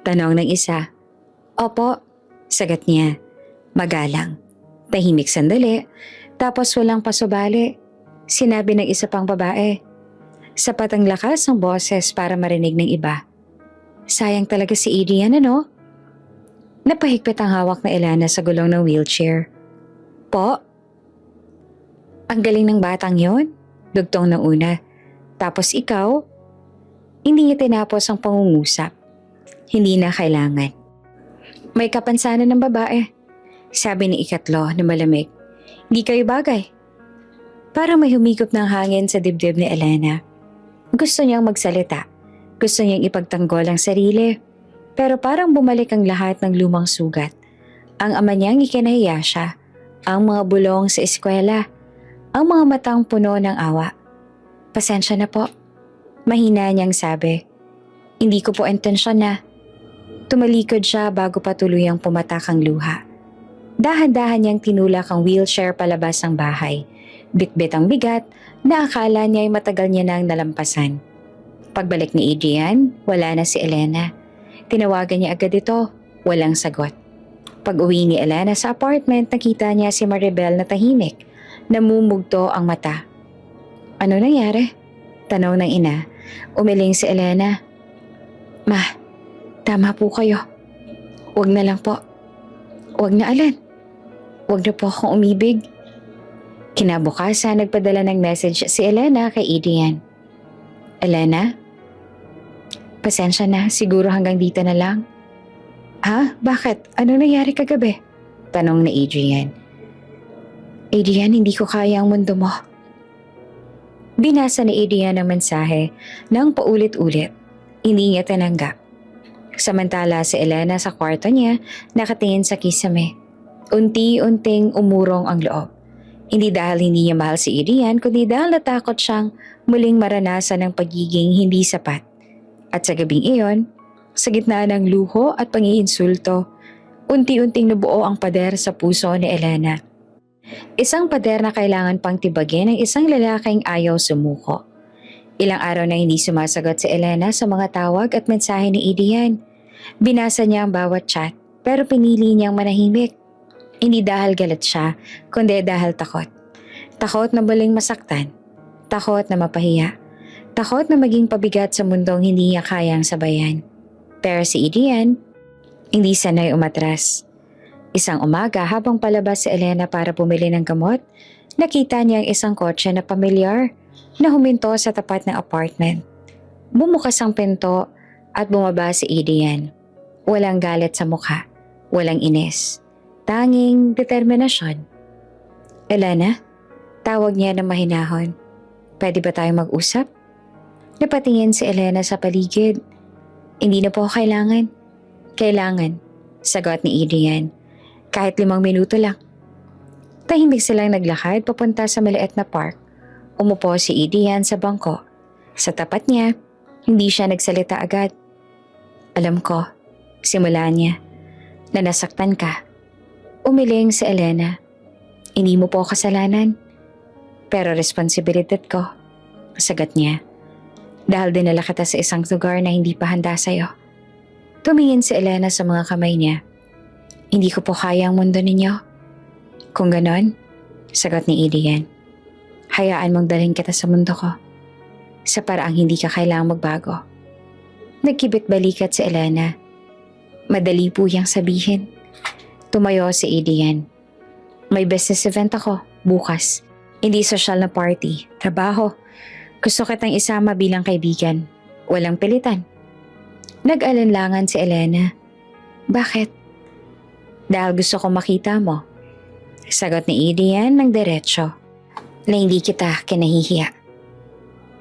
Tanong ng isa. Opo, sagot niya. Magalang. Tahimik sandali, tapos walang pasubali. Sinabi ng isa pang babae. Sapat ang lakas ng boses para marinig ng iba. Sayang talaga si Adrian, ano? Napahigpit ang hawak na Elena sa gulong ng wheelchair. Po? Ang galing ng batang yon? Dugtong ng una. Tapos ikaw? Hindi niya tinapos ang pangungusap. Hindi na kailangan. May kapansanan ng babae. Sabi ni ikatlo na malamig. Hindi kayo bagay. Parang may humigop ng hangin sa dibdib ni Elena. Gusto niyang magsalita. Gusto niyang ipagtanggol ang sarili. Pero parang bumalik ang lahat ng lumang sugat. Ang ama niyang ikinahiya siya. Ang mga bulong sa eskwela. Ang mga matang puno ng awa. Pasensya na po. Mahina niyang sabi. Hindi ko po intensyon na. Tumalikod siya bago pa tuluyang pumatak ang luha. Dahan-dahan niyang tinulak ang wheelchair palabas ng bahay. Bitbit ang bigat na akala niya ay matagal niya nang nalampasan. Pagbalik ni Adrian, wala na si Elena. Tinawagan niya agad ito, walang sagot. Pag-uwi ni Elena sa apartment, nakita niya si Maribel na tahimik. Namumugto ang mata. Ano nangyari? Tanong ng ina. Umiling si Elena. Ma, tama po kayo. Huwag na lang po. Huwag na alin. Huwag na po akong umibig. Kinabukasan, nagpadala ng message si Elena kay Adrian. Elena? Pasensya na, siguro hanggang dito na lang. Ha? Bakit? Ano nangyari kagabi? Tanong ni Adrian. Adrian, hindi ko kaya ang mundo mo. Binasa ni Adrian ang mensahe nang paulit-ulit. Hindi niya tinanggap. Samantala si Elena sa kwarto niya, nakatingin sa kisame. Unti-unting umurong ang loob. Hindi dahil hindi niya mahal si Adrian, kundi dahil natakot siyang muling maranasan ng pagiging hindi sapat. At sa gabing iyon, sa gitna ng luho at pangiinsulto, unti-unting nabuo ang pader sa puso ni Elena. Isang pader na kailangan pang tibagin ng isang lalaking ayaw sumuko. Ilang araw na hindi sumasagot si Elena sa mga tawag at mensahe ni Adrian. Binasa niya ang bawat chat, pero pinili niyang manahimik. Hindi dahil galit siya, kundi dahil takot. Takot na muling masaktan. Takot na mapahiya. Takot na maging pabigat sa mundong hindi niya kayang sabayan. Pero si Adrian, hindi sanay umatras. Isang umaga habang palabas si Elena para bumili ng gamot, nakita niya ang isang kotse na pamilyar na huminto sa tapat ng apartment. Bumukas ang pinto at bumaba si Adrian. Walang galit sa mukha, walang inis. Tanging determinasyon. Elena, tawag niya ng mahinahon. Pwede ba tayong mag-usap? Napatingin si Elena sa paligid. Hindi na po kailangan. Kailangan, sagot ni Adrian. Kahit 5 minuto lang. Tahimik silang naglakad papunta sa maliit na park. Umupo si Adrian sa bangko. Sa tapat niya, hindi siya nagsalita agad. Alam ko, simula niya, na nasaktan ka. Umiling si Elena. Hindi mo po kasalanan. Pero responsibilidad ko, sagot niya. Dahil dinala kita sa isang lugar na hindi pa handa sa'yo. Tumingin si Elena sa mga kamay niya. Hindi ko po kaya ang mundo ninyo. Kung ganon, sagot ni Adrian, hayaan mong dalhin kita sa mundo ko. Sa paraang hindi ka kailangang magbago. Nagkibit balikat si Elena. Madali po yang sabihin. Tumayo si Adrian. May business event ako, bukas. Hindi social na party, trabaho. Gusto kitang isama bilang kaibigan. Walang pilitan. Nag-alinlangan si Elena. Bakit? Dahil gusto ko makita mo. Sagot ni Adrian ng diretsyo. Na hindi kita kinahihiya.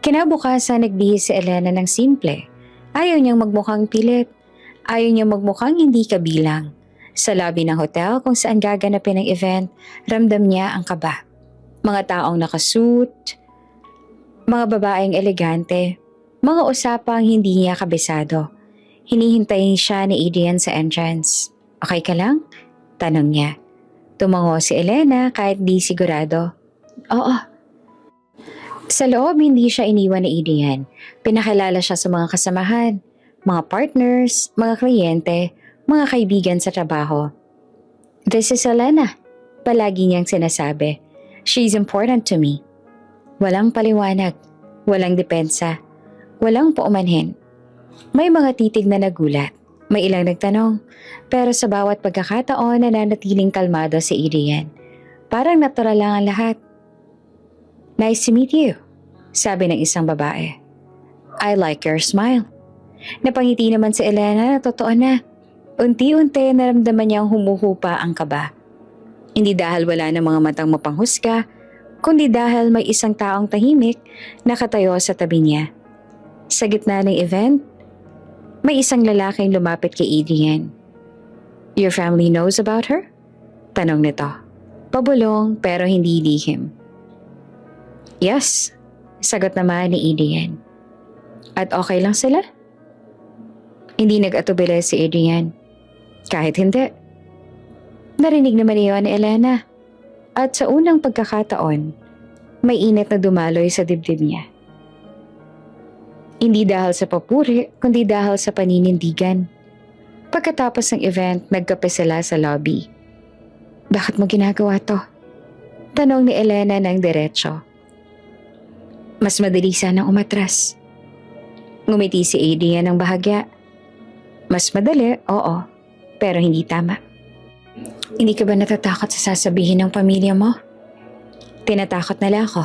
Kinabukasan nagbihis si Elena ng simple. Ayaw niyang magmukhang pilit. Ayaw niyang magmukhang hindi kabilang. Sa lobby ng hotel kung saan gaganapin ang event, ramdam niya ang kaba. Mga taong nakasuit, mga babaeng elegante, mga usapang hindi niya kabisado. Hinihintay siya ni Adrian sa entrance. Okay ka lang? Tanong niya. Tumango si Elena kahit di sigurado. Oo. Sa loob hindi siya iniwan ni Adrian. Pinakilala siya sa mga kasamahan, mga partners, mga kliyente, mga kaibigan sa trabaho. This is Elena. Palagi niyang sinasabi. She's important to me. Walang paliwanag, walang depensa, walang paumanhin. May mga titig na nagulat, may ilang nagtanong, pero sa bawat pagkakataon nananatiling kalmado si Adrian. Parang natural lang ang lahat. Nice to meet you, sabi ng isang babae. I like your smile. Napangiti naman si Elena na totoo na. Unti-unti naramdaman niyang humuhupa ang kaba. Hindi dahil wala ng mga matang mapanghusga, kundi dahil may isang taong tahimik nakatayo sa tabi niya. Sa gitna ng event, may isang lalaking lumapit kay Adrian. Your family knows about her? Tanong nito. Pabulong pero hindi lihim. Yes, sagot naman ni Adrian. At okay lang sila? Hindi nag-atubili si Adrian. Kahit hindi. Narinig naman iyon ni Elena. At sa unang pagkakataon, may init na dumaloy sa dibdib niya. Hindi dahil sa papuri, kundi dahil sa paninindigan. Pagkatapos ng event, nagkape sila sa lobby. Bakit mo ginagawa to? Tanong ni Elena ng diretsyo. Mas madali sanang umatras. Ngumiti si Adrian ng bahagya. Mas madali, oo, pero hindi tama. Hindi ka ba natatakot sa sasabihin ng pamilya mo? Tinatakot na lang ako,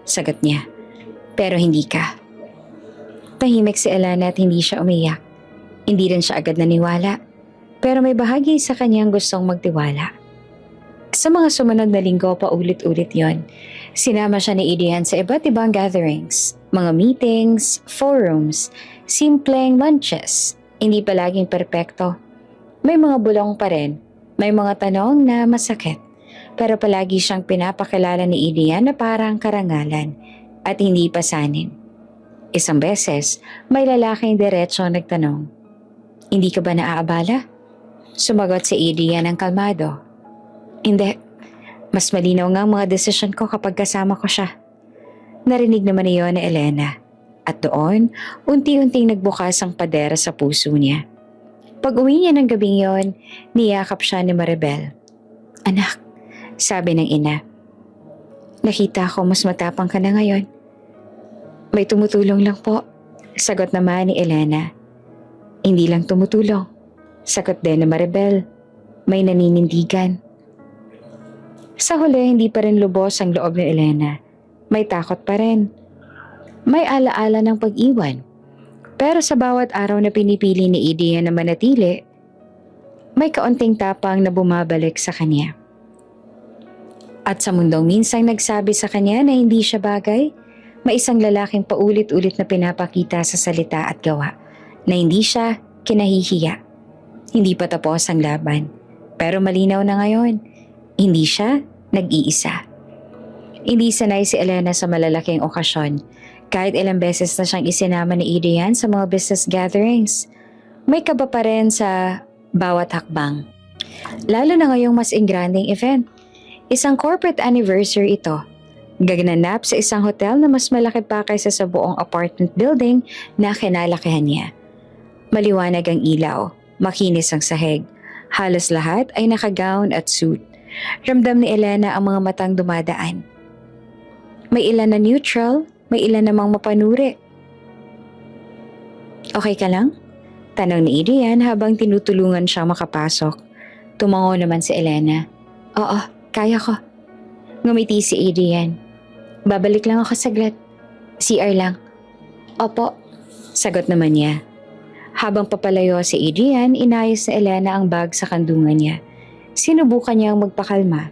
sagot niya. Pero hindi ka. Tahimik si Elena at hindi siya umiyak. Hindi rin siya agad naniwala. Pero may bahagi sa kanyang gustong magtiwala. Sa mga sumunod na linggo paulit-ulit yon. Sinama siya ni Adrian sa iba't ibang gatherings, mga meetings, forums, simpleng lunches. Hindi palaging perpekto. May mga bulong pa rin. May mga tanong na masakit. Pero palagi siyang pinapakilala ni Adrian na parang karangalan at hindi pasanin. Isang beses, may lalaking diretso nagtanong, hindi ka ba naaabala? Sumagot si Adrian ng kalmado. Hindi, mas malinaw nga ang mga desisyon ko kapag kasama ko siya. Narinig naman iyon ni Elena. At doon, unti-unting nagbukas ang padera sa puso niya. Pag uwi niya ng gabing yon, niyakap siya ni Maribel. Anak, sabi ng ina. Nakita ko mas matapang ka na ngayon. May tumutulong lang po, sagot naman ni Elena. Hindi lang tumutulong, sagot din ni Maribel. May naninindigan. Sa huli, hindi pa rin lubos ang loob ni Elena. May takot pa rin. May alaala ng pag-iwan. Pero sa bawat araw na pinipili ni Adrian na manatili, may kaunting tapang na bumabalik sa kanya. At sa mundong minsang nagsabi sa kanya na hindi siya bagay, may isang lalaking paulit-ulit na pinapakita sa salita at gawa na hindi siya kinahihiya. Hindi pa tapos ang laban. Pero malinaw na ngayon, hindi siya nag-iisa. Hindi sanay si Elena sa malalaking okasyon. Kahit ilang beses na siyang isinama ni Adrian sa mga business gatherings, may kaba pa rin sa bawat hakbang. Lalo na ngayong mas engranding event. Isang corporate anniversary ito. Gaganap sa isang hotel na mas malaki pa kaysa sa buong apartment building na kinalakihan niya. Maliwanag ang ilaw, makinis ang sahig. Halos lahat ay nakagown at suit. Ramdam ni Elena ang mga matang dumadaan. May ilan na neutral, may ilan namang mapanuri. Okay ka lang? Tanong ni Adrian habang tinutulungan siyang makapasok. Tumango naman si Elena. Oo, kaya ko. Ngumiti si Adrian. Babalik lang ako saglit. CR lang. Opo, sagot naman niya. Habang papalayo si Adrian, inayos ni Elena ang bag sa kandungan niya. Sinubukan niyang magpakalma.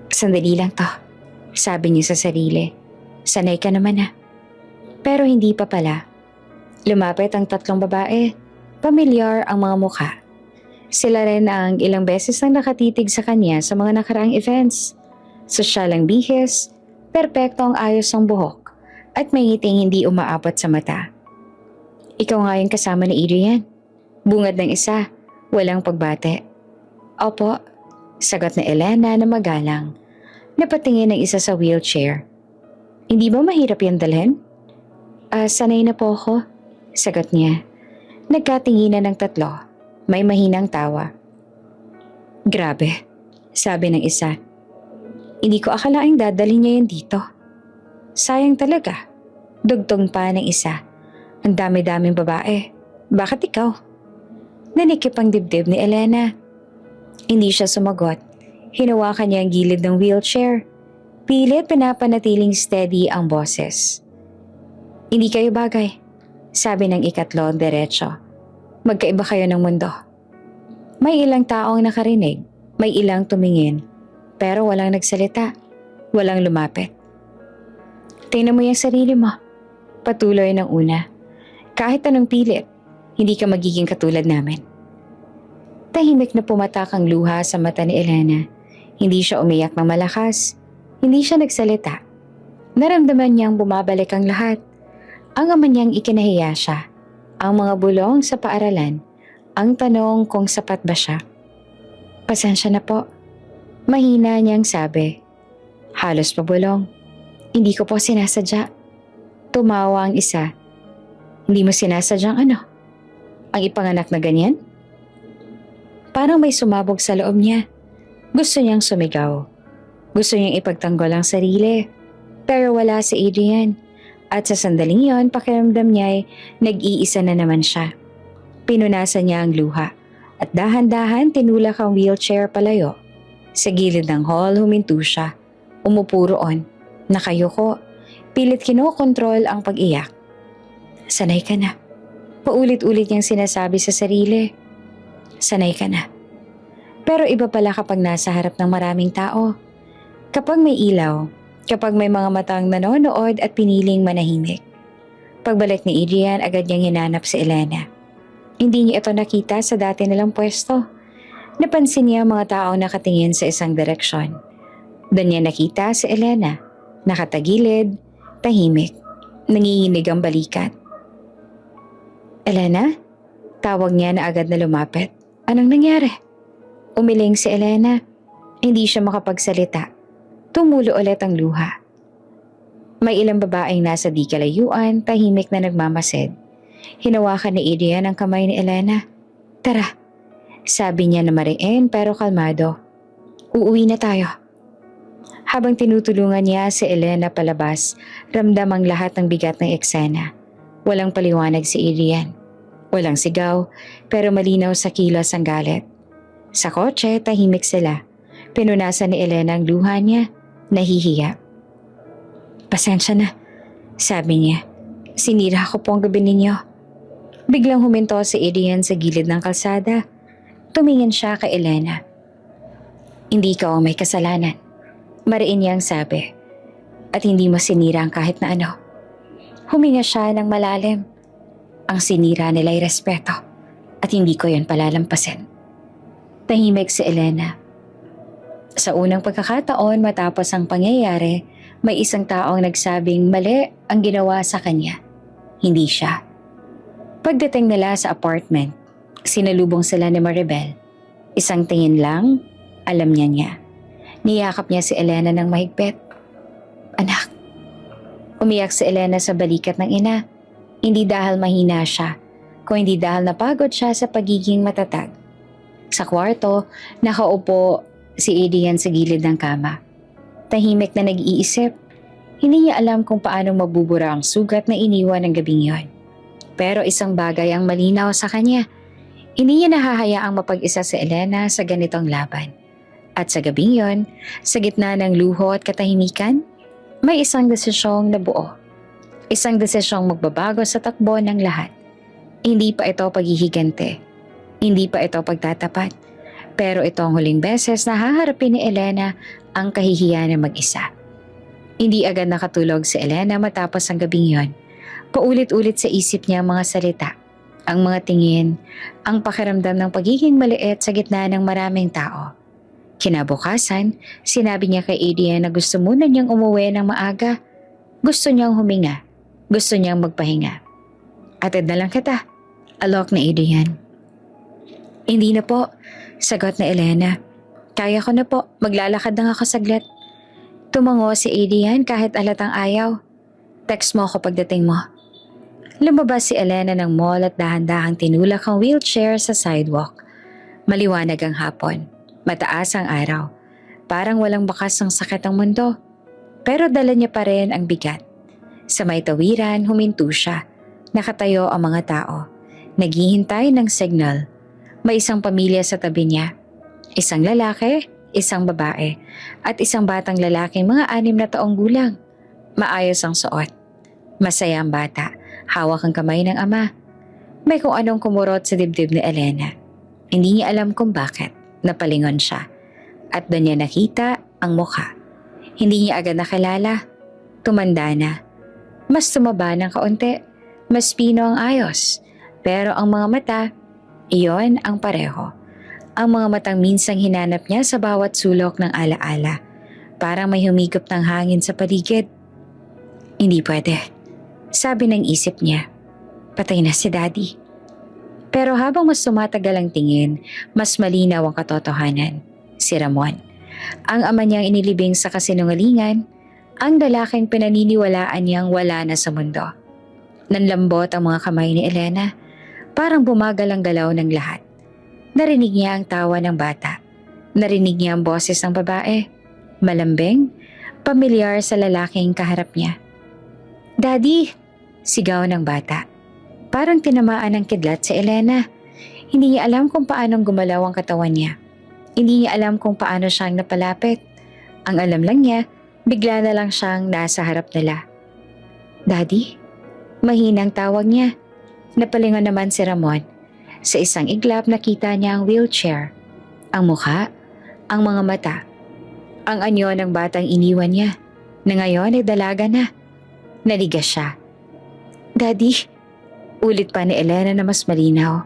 Sandali lang to, sabi niya sa sarili. Sanay ka naman na. Pero hindi pa pala. Lumapit ang tatlong babae. Pamilyar ang mga mukha. Sila rin ang ilang beses nang nakatitig sa kanya sa mga nakaraang events. Sosyal ang bihis, perpekto ang ayos ng buhok, at may ngiting hindi umaabot sa mata. Ikaw nga yung kasama ni Adrian. Bungad ng isa, walang pagbate. Opo, sagot na Elena na magalang. Napatingin ng isa sa wheelchair. Hindi ba mahirap yan dalhin? Sanay na po ako, sagot niya. Nagkatinginan ng tatlo. May mahinang tawa. Grabe, sabi ng isa. Hindi ko akalaing dadalhin niya yan dito. Sayang talaga. Dugtong pa ng isa. Ang dami-daming babae. Bakit ikaw? Nanikip ang dibdib ni Elena. Hindi siya sumagot. Hinawakan niya ang gilid ng wheelchair. Pilit pinapanatiling steady ang boses. Hindi kayo bagay, sabi ng ikatlo diretso. Magkaiba kayo ng mundo. May ilang taong nakarinig, may ilang tumingin, pero walang nagsalita, walang lumapit. Tingnan mo yung sarili mo. Patuloy ng una. Kahit anong pilit, hindi ka magiging katulad namin. Tahimik na pumatak ang luha sa mata ni Elena. Hindi siya umiyak ng malakas. Hindi siya nagsalita. Naramdaman niyang bumabalik ang lahat. Ang ama niyang ikinahiya siya. Ang mga bulong sa paaralan. Ang tanong kung sapat ba siya. Pasensya na po. Mahina niyang sabi. Halos pabulong. Hindi ko po sinasadya. Tumawa ang isa. Hindi mo sinasadyang ano? Ang ipanganak na ganyan? Parang may sumabog sa loob niya. Gusto niyang sumigaw. Gusto niyang ipagtanggol ang sarili. Pero wala si Adrian. At sa sandaling yon, pakiramdam niya ay nag-iisa na naman siya. Pinunasan niya ang luha. At dahan-dahan tinulak ang wheelchair palayo. Sa gilid ng hall, huminto siya. Umupo roon. Nakayuko. Pilit kinokontrol ang pag-iyak. Sanay ka na. Paulit-ulit niyang sinasabi sa sarili. Sanay ka na. Pero iba pala kapag nasa harap ng maraming tao. Kapag may ilaw, kapag may mga matang nanonood at piniling manahimik. Pagbalik ni Adrian, agad niyang hinanap si Elena. Hindi niya ito nakita sa dati nilang pwesto. Napansin niya mga taong nakatingin sa isang direksyon. Doon niya nakita si Elena, nakatagilid, tahimik, nanginginig ang balikat. Elena? Tawag niya na agad na lumapit. Anong nangyari? Umiling si Elena. Hindi siya makapagsalita. Tumulo ulit ang luha. May ilang babaeng nasa di kalayuan, tahimik na nagmamasid. Hinawakan ni Adrian ang kamay ni Elena. Tara, sabi niya na mariin pero kalmado. Uuwi na tayo. Habang tinutulungan niya si Elena palabas, ramdam ang lahat ng bigat ng eksena. Walang paliwanag si Adrian. Walang sigaw, pero malinaw sa kilos ang galit. Sa kotse, tahimik sila. Pinunasan ni Elena ang luha niya, nahihiya. Pasensya na, sabi niya. Sinira ko po ang gabi ninyo. Biglang huminto si Adrian sa gilid ng kalsada. Tumingin siya kay Elena. Hindi ka o may kasalanan. Mariin niyang sabi. At hindi mo sinira ang kahit na ano. Huminga siya ng malalim. Ang sinira nila ay respeto. At hindi ko yan palalampasin. Tahimik si Elena. Sa unang pagkakataon matapos ang pangyayari, may isang taong nagsabing mali ang ginawa sa kanya. Hindi siya. Pagdating nila sa apartment, sinalubong sila ni Maribel. Isang tingin lang, alam niya. Niyakap niya si Elena ng mahigpit. Anak. Umiyak si Elena sa balikat ng ina. Hindi dahil mahina siya, kung hindi dahil napagod siya sa pagiging matatag. Sa kwarto, nakaupo si Adrian sa gilid ng kama. Tahimik na nag-iisip. Hindi niya alam kung paano mabubura ang sugat na iniwan ng gabing yon. Pero isang bagay ang malinaw sa kanya. Hindi niya nahahayaang mapag-isa si Elena sa ganitong laban. At sa gabing yon, sa gitna ng luho at katahimikan, may isang desisyong nabuo. Isang desisyong magbabago sa takbo ng lahat. Hindi pa ito paghihigante. Hindi pa ito pagtatapat. Pero ito ang huling beses na haharapin ni Elena ang kahihiyan ng mag-isa. Hindi agad nakatulog si Elena matapos ang gabing yon. Paulit-ulit sa isip niya ang mga salita, ang mga tingin, ang pakiramdam ng pagiging maliit sa gitna ng maraming tao. Kinabukasan, sinabi niya kay Adrian na gusto muna niyang umuwi ng maaga. Gusto niyang huminga. Gusto niyang magpahinga. Atid na lang kita, alok ni Adrian. Hindi na po, sagot na Elena. Kaya ko na po, maglalakad lang ako saglit. Tumango si Adrian kahit alatang ayaw. Text mo ako pagdating mo. Lumabas si Elena ng mall at dahan-dahang tinulak ang wheelchair sa sidewalk. Maliwanag ang hapon. Mataas ang araw. Parang walang bakas ng sakit ang mundo. Pero dala niya pa rin ang bigat. Sa may tawiran, huminto siya. Nakatayo ang mga tao. Naghihintay ng signal. May isang pamilya sa tabi niya. Isang lalaki, isang babae, at isang batang lalaking mga 6 na taong gulang. Maayos ang suot. Masaya ang bata. Hawak ang kamay ng ama. May kung anong kumurot sa dibdib ni Elena. Hindi niya alam kung bakit. Napalingon siya. At doon niya nakita ang mukha. Hindi niya agad nakilala. Tumanda na. Mas tumaba ng kaunti. Mas pino ang ayos. Pero ang mga mata, iyon ang pareho. Ang mga matang minsang hinanap niya sa bawat sulok ng alaala. Parang may humigop ng hangin sa paligid. Hindi pwede. Sabi ng isip niya. Patay na si Daddy. Pero habang mas tumatagal ang tingin, mas malinaw ang katotohanan. Si Ramon. Ang ama niyang inilibing sa kasinungalingan, ang lalaking pinaniniwalaan niyang wala na sa mundo. Nanlambot ang mga kamay ni Elena. Parang bumagal ang galaw ng lahat. Narinig niya ang tawa ng bata. Narinig niya ang boses ng babae. Malambing, pamilyar sa lalaking kaharap niya. Daddy! Sigaw ng bata. Parang tinamaan ng kidlat si Elena. Hindi niya alam kung paanong gumalaw ang katawan niya. Hindi niya alam kung paano siyang napalapit. Ang alam lang niya, bigla na lang siyang nasa harap nila. Daddy? Mahinang tawag niya. Napalingon naman si Ramon. Sa isang iglap nakita niya ang wheelchair. Ang mukha, ang mga mata. Ang anyo ng batang iniwan niya, na ngayon ay dalaga na. Naligas siya. Daddy? Ulit pa ni Elena na mas malinaw.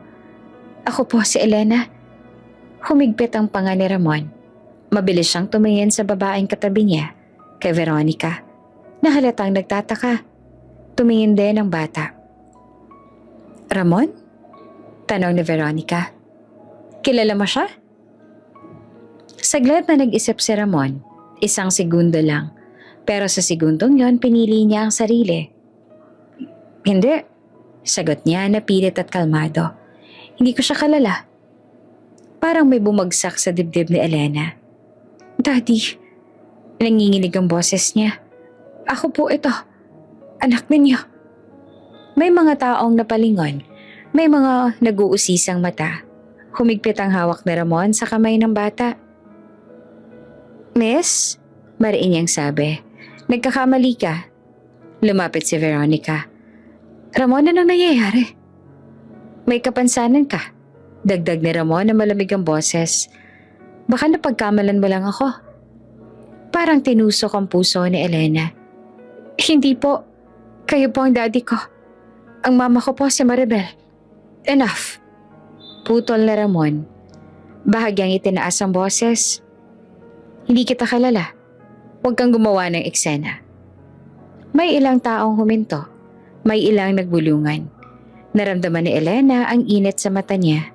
Ako po si Elena. Humigpit ang panga ni Ramon. Mabilis siyang tumingin sa babaeng katabi niya, kay Veronica, na halatang nagtataka. Tumingin din ang bata. Ramon? Tanong ni Veronica. Kilala mo siya? Saglit na nag-isip si Ramon. Isang segundo lang. Pero sa segundong yon pinili niya ang sarili. Hindi. Sagot niya na pilit at kalmado. Hindi ko siya kalala. Parang may bumagsak sa dibdib ni Elena. Daddy, nanginginig ang boses niya. Ako po ito. Anak ninyo. May mga taong napalingon. May mga nag-uusisang mata. Humigpit ang hawak ni Ramon sa kamay ng bata. Miss? Mariin niyang sabi. Nagkakamali ka. Lumapit si Veronica. Ramon, anong nangyayari? May kapansanan ka. Dagdag ni Ramon na malamig ang boses. Baka napagkamalan mo lang ako. Parang tinusok ang puso ni Elena. Hindi po. Kayo po ang daddy ko. Ang mama ko po si Maribel. Enough. Putol na Ramon. Bahagyang itinaas ang boses. Hindi kita kalala. Huwag kang gumawa ng eksena. May ilang taong huminto. May ilang nagbulungan. Naramdaman ni Elena ang init sa mata niya.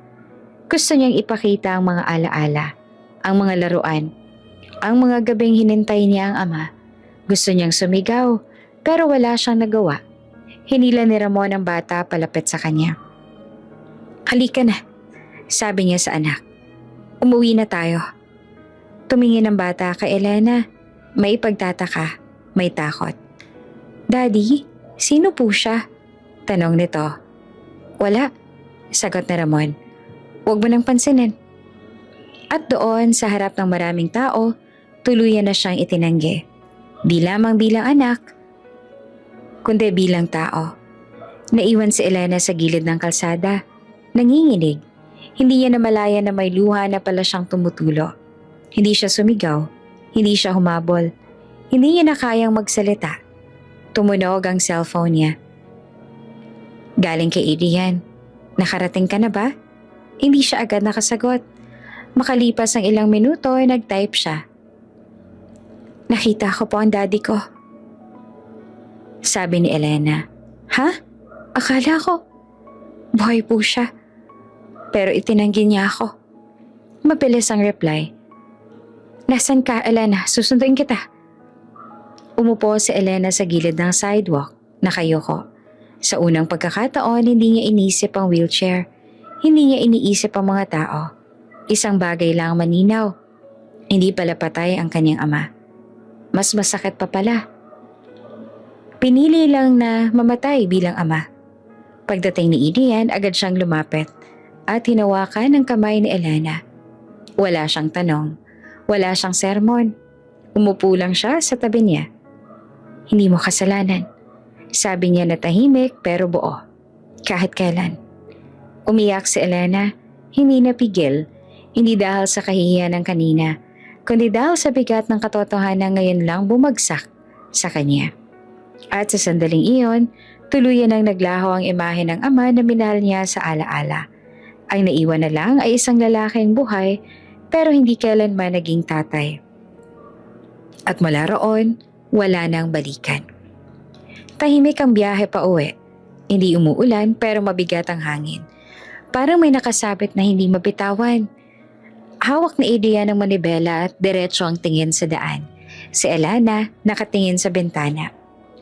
Gusto niyang ipakita ang mga alaala, ang mga laruan, ang mga gabing hinintay niya ang ama. Gusto niyang sumigaw, pero wala siyang nagawa. Hinila ni Ramon ang bata palapit sa kanya. Halika na, sabi niya sa anak. Umuwi na tayo. Tumingin ang bata kay Elena. May pagtataka, may takot. Daddy, sino po siya? Tanong nito. Wala, sagot na Ramon. Huwag mo nang pansinin. At doon sa harap ng maraming tao, tuluyan na siyang itinanggi. Di lamang bilang anak, kundi bilang tao. Naiwan si Elena sa gilid ng kalsada. Nanginginig. Hindi niya namalaya na may luha na pala siyang tumutulo. Hindi siya sumigaw. Hindi siya humabol. Hindi niya na kayang magsalita. Tumunog ang cellphone niya. Galing kay Adrian. Nakarating ka na ba? Hindi siya agad nakasagot. Makalipas ang ilang minuto ay nag-type siya. Nakita ko po ang daddy ko. Sabi ni Elena. Ha? Akala ko. Buhay po siya. Pero itinanggi niya ako. Mabilis ang reply. Nasaan ka, Elena? Susunduin kita. Umupo si Elena sa gilid ng sidewalk. Nakayoko. Sa unang pagkakataon, hindi niya inisip ang wheelchair. Hindi niya iniisip ang mga tao. Isang bagay lang maninaw. Hindi pala patay ang kanyang ama. Mas masakit pa pala. Pinili lang na mamatay bilang ama. Pagdating ni Adrian, agad siyang lumapit at hinawakan ang kamay ni Elena. Wala siyang tanong. Wala siyang sermon. Umupo lang siya sa tabi niya. Hindi mo kasalanan. Sabi niya na tahimik pero buo. Kahit kailan. Umiyak si Elena. Hindi napigil. Hindi dahil sa kahihiyan ng kanina, kundi dahil sa bigat ng katotohanan ngayon lang bumagsak sa kanya. At sa sandaling iyon, tuluyan ang naglaho ang imahe ng ama na minahal niya sa alaala. Ang naiwan na lang ay isang lalaking buhay pero hindi kailanman naging tatay. At mula roon, wala nang balikan. Tahimik ang biyahe pa uwi. Hindi umuulan pero mabigat ang hangin. Parang may nakasabit na hindi mabitawan. Hawak ni Adrian ang manibela at diretso ang tingin sa daan. Si Elena nakatingin sa bintana.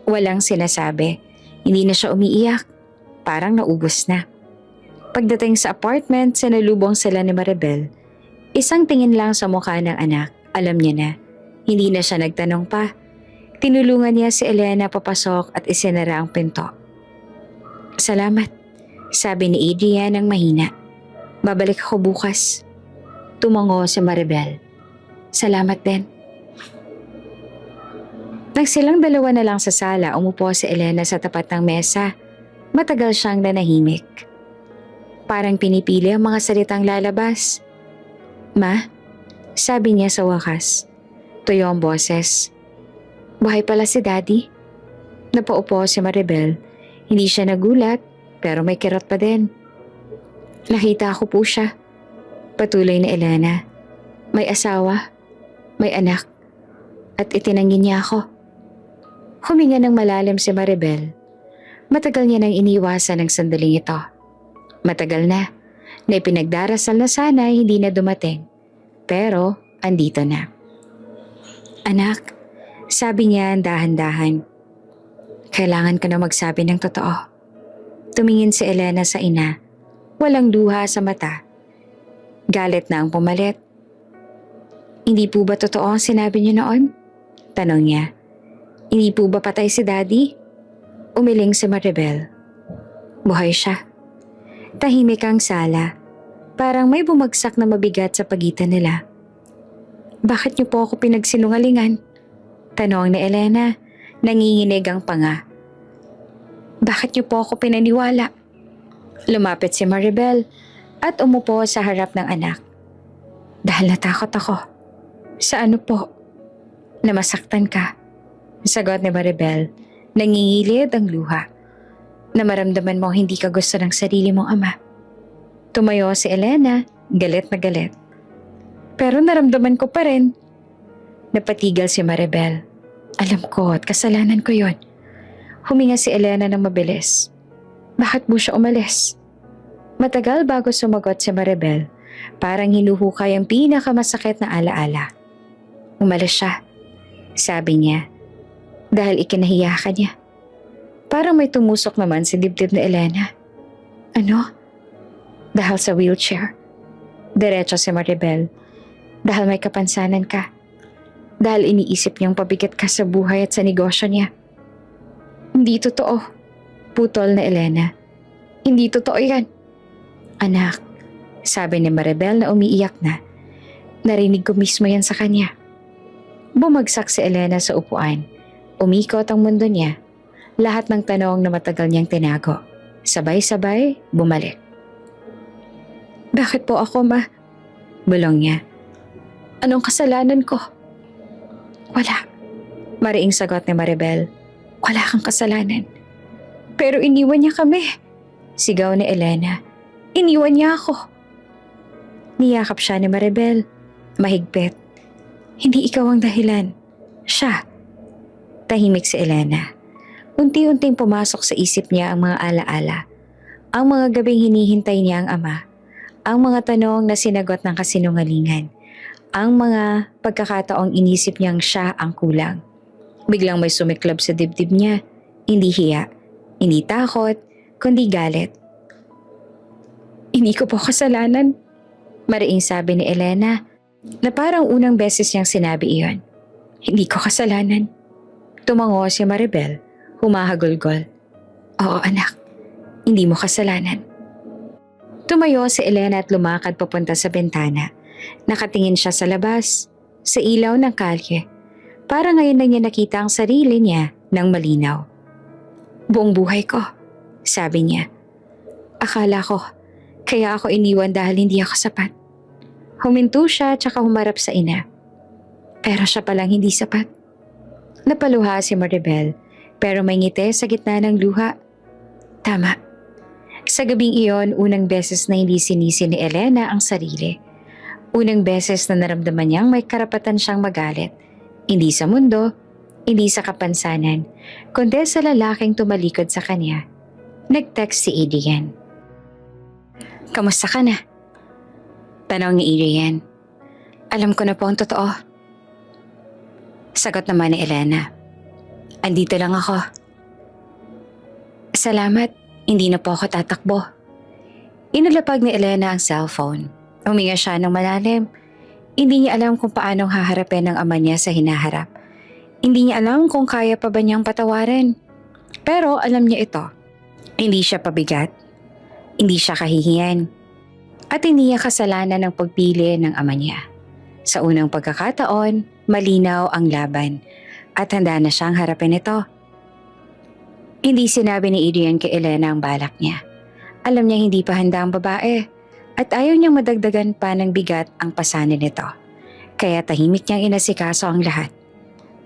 Walang sinasabi. Hindi na siya umiiyak. Parang naubos na. Pagdating sa apartment, sinalubong sila ni Maribel. Isang tingin lang sa mukha ng anak. Alam niya na. Hindi na siya nagtanong pa. Tinulungan niya si Elena papasok at isinara ang pinto. Salamat, sabi ni Adrian ng mahina. Babalik ako bukas. Tumango si Maribel. Salamat din. Nang silang dalawa na lang sa sala, umupo si Elena sa tapat ng mesa. Matagal siyang nanahimik. Parang pinipili ang mga salitang lalabas. Ma, sabi niya sa wakas. Tuyo ang boses. Buhay pala si Daddy. Napaupo si Maribel. Hindi siya nagulat, pero may kirot pa din. Nakita ko po siya. Patuloy ni Elena. May asawa, may anak, at itinanggi niya ako. Huminga ng malalim si Maribel. Matagal niya nang iniwasan ang sandaling ito. Matagal na ipinagdarasal na sana hindi na dumating. Pero andito na. Anak, sabi niya dahan-dahan. Kailangan ka na magsabi ng totoo. Tumingin si Elena sa ina. Walang luha sa mata. Galit na ang pumalit. Hindi po ba totoo ang sinabi niyo noon? Tanong niya. Hindi po ba patay si Daddy? Umiling si Maribel. Buhay siya. Tahimik ang sala. Parang may bumagsak na mabigat sa pagitan nila. Bakit niyo po ako pinagsinungalingan? Tanong ni Elena. Nanginginig ang panga. Bakit niyo po ako pinaniwala? Lumapit si Maribel at umupo sa harap ng anak. Dahil natakot ako. Sa ano po? Namasaktan ka. Sagot ni Maribel. Nangingilid ang luha. Na maramdaman mo hindi ka gusto ng sarili mong ama. Tumayo si Elena, galit na galit. Pero naramdaman ko pa rin. Napatigal si Maribel. Alam ko at kasalanan ko yon. Huminga si Elena ng mabilis. Bakit mo siya umalis? Matagal bago sumagot si Maribel. Parang hinuhukay ang pinakamasakit na alaala. Umalis siya, sabi niya. Dahil ikinahiya ka niya. Parang may tumusok naman sa dibdib ni Elena. Ano? Dahil sa wheelchair. Diretso si Maribel. Dahil may kapansanan ka. Dahil iniisip niyang pabigat ka sa buhay at sa negosyo niya. Hindi totoo. Putol na Elena. Hindi totoo yan. Anak, sabi ni Maribel na umiiyak na. Narinig ko mismo yan sa kanya. Bumagsak si Elena sa upuan. Umikot ang mundo niya. Lahat ng tanong na matagal niyang tinago. Sabay-sabay, bumalik. Bakit po ako, Ma? Bulong niya. Anong kasalanan ko? Wala. Mariing sagot ni Maribel. Wala kang kasalanan. Pero iniwan niya kami. Sigaw ni Elena. Iniwan niya ako. Niyakap siya ni Maribel. Mahigpit. Hindi ikaw ang dahilan. Siya. Tahimik si Elena. Unti-unting pumasok sa isip niya ang mga alaala. Ang mga gabing hinihintay niya ang ama. Ang mga tanong na sinagot ng kasinungalingan. Ang mga pagkakataong inisip niyang siya ang kulang. Biglang may sumiklab sa dibdib niya. Hindi hiya. Hindi takot. Kundi galit. Hindi ko po kasalanan. Mariing sabi ni Elena na parang unang beses niyang sinabi iyon. Hindi ko kasalanan. Tumango si Maribel. Humahagulgol. Oo anak. Hindi mo kasalanan. Tumayo si Elena at lumakad papunta sa bintana. Nakatingin siya sa labas, sa ilaw ng kalye. Para ngayon na niya nakita ang sarili niya ng malinaw. Buong buhay ko, sabi niya. Akala ko, kaya ako iniwan dahil hindi ako sapat. Huminto siya at saka humarap sa ina. Pero siya palang hindi sapat. Napaluha si Maribel, pero may ngiti sa gitna ng luha. Tama. Sa gabing iyon, unang beses na hindi sinisi ni Elena ang sarili. Unang beses na naramdaman niyang may karapatan siyang magalit. Hindi sa mundo, hindi sa kapansanan, kundi sa lalaking tumalikod sa kanya. Nag-text si Adrian. Kamusta ka na? Tanong ni Adrian. Alam ko na po ang totoo. Sagot naman ni Elena. Andito lang ako. Salamat. Hindi na po ako tatakbo. Inalapag ni Elena ang cellphone. Huminga siya ng malalim. Hindi niya alam kung paanong haharapin ng ama niya sa hinaharap. Hindi niya alam kung kaya pa ba niyang patawarin. Pero alam niya ito. Hindi siya pabigat. Hindi siya kahihiyan. At hindi niya kasalanan ng pagpili ng ama niya. Sa unang pagkakataon, malinaw ang laban. At handa na siyang harapin ito. Hindi sinabi ni Adrian kay Elena ang balak niya. Alam niya hindi pa handa ang babae at ayaw niyang madagdagan pa ng bigat ang pasanin nito. Kaya tahimik niyang inasikaso ang lahat.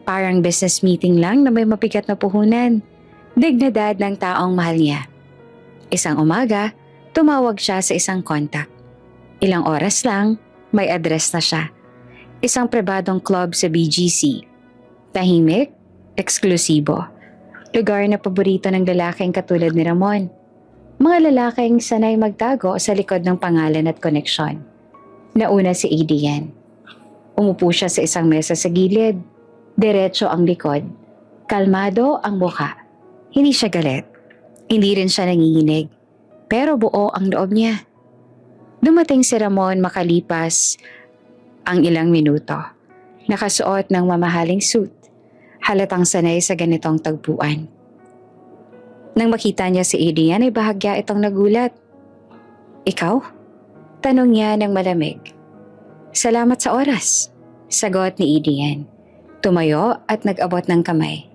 Parang business meeting lang na may mabigat na puhunan. Dignidad ng taong mahal niya. Isang umaga, tumawag siya sa isang kontak. Ilang oras lang, may address na siya. Isang pribadong club sa BGC. Tahimik, eksklusibo. Lugar na paborito ng lalaking katulad ni Ramon. Mga lalaking sanay magtago sa likod ng pangalan at koneksyon. Nauna si Adrian. Umupo siya sa isang mesa sa gilid. Diretso ang likod. Kalmado ang mukha. Hindi siya galit. Hindi rin siya nanginginig. Pero buo ang loob niya. Dumating si Ramon makalipas ang ilang minuto. Nakasuot ng mamahaling suit. Halatang sanay sa ganitong tagpuan. Nang makita niya si Adrian ay bahagya itong nagulat. Ikaw? Tanong niya ng malamig. Salamat sa oras, sagot ni Adrian. Tumayo at nag-abot ng kamay.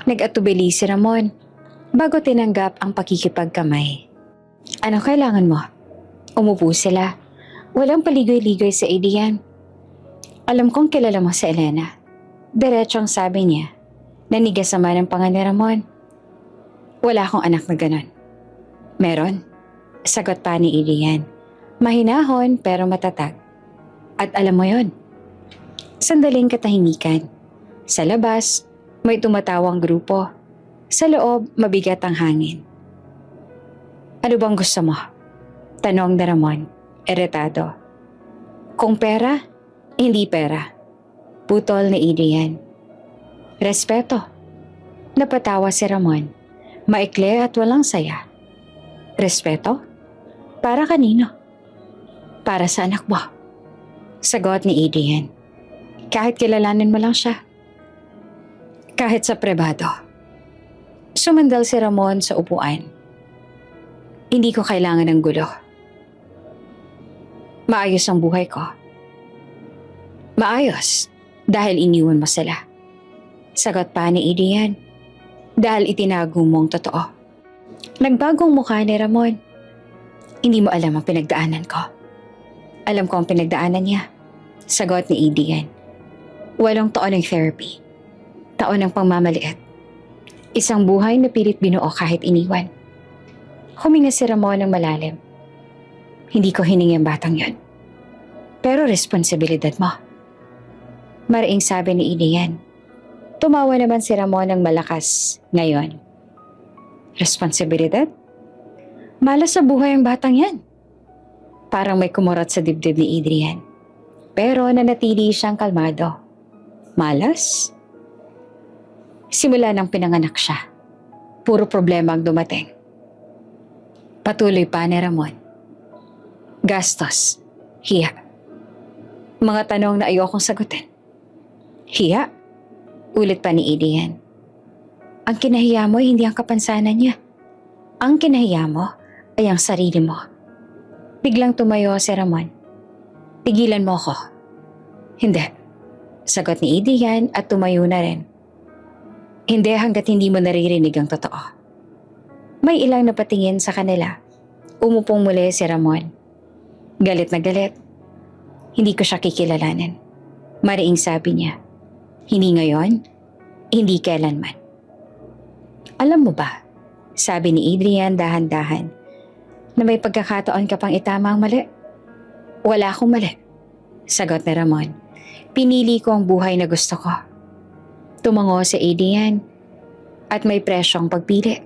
Nag-atubili si Ramon bago tinanggap ang pakikipagkamay. Ano kailangan mo? Umupo sila. Walang paligoy-ligoy sa Adrian. Alam kong kilala mo si Elena. Diretsong sabi niya. Nanigas naman ang panga ni Ramon. Wala akong anak na ganon. Meron? Sagot pa ni Adrian. Mahinahon pero matatag. At alam mo yon. Sandaling katahimikan. Sa labas, may tumatawang grupo. Sa loob, mabigat ang hangin. Ano bang gusto mo? Tanong ni Ramon, iritado. Kung pera, hindi pera. Putol ni Adrian. Respeto. Napatawa si Ramon. Maikli at walang saya. Respeto? Para kanino? Para sa anak mo. Sagot ni Adrian. Kahit kilalanin mo lang siya. Kahit sa pribado. Sumandal si Ramon sa upuan. Hindi ko kailangan ng gulo. Maayos ang buhay ko. Maayos dahil iniwan mo sila. Sagot pa ni Adrian. Dahil itinago mong totoo. Nagbagong mukha ni Ramon. Hindi mo alam ang pinagdaanan ko. Alam ko ang pinagdaanan niya. Sagot ni Adrian. 8 taon ng therapy. Taon ng pangmamaliit. Isang buhay na pilit binuo kahit iniwan. Huminga si Ramon ng malalim. Hindi ko hiningi ang batang yon. Pero responsibilidad mo. Maraing sabi ni Adrian. Tumawa naman si Ramon ng malakas ngayon. Responsibilidad? Malas sa buhay ang batang yan. Parang may kumurot sa dibdib ni Adrian. Pero nanatili siyang kalmado. Malas? Simula nang pinanganak siya. Puro problema ang dumating. Patuloy pa ni Ramon. Gastos. Hiya. Mga tanong na ayokong sagutin. Hiya? Ulit pa ni Adrian. Ang kinahiya mo ay hindi ang kapansanan niya. Ang kinahiya mo ay ang sarili mo. Biglang tumayo si Ramon. Pigilan mo ko. Hindi. Sagot ni Adrian at tumayo na rin. Hindi hanggat hindi mo naririnig ang totoo. May ilang napatingin sa kanila. Umupong muli si Ramon. Galit na galit. Hindi ko siya kikilalanin. Mariing sabi niya. Hindi ngayon, hindi kailanman. Alam mo ba, sabi ni Adrian dahan-dahan, na may pagkakataon ka pang itama ang mali? Wala akong mali. Sagot ni Ramon. Pinili ko ang buhay na gusto ko. Tumango si Adrian at may presyong pagpili.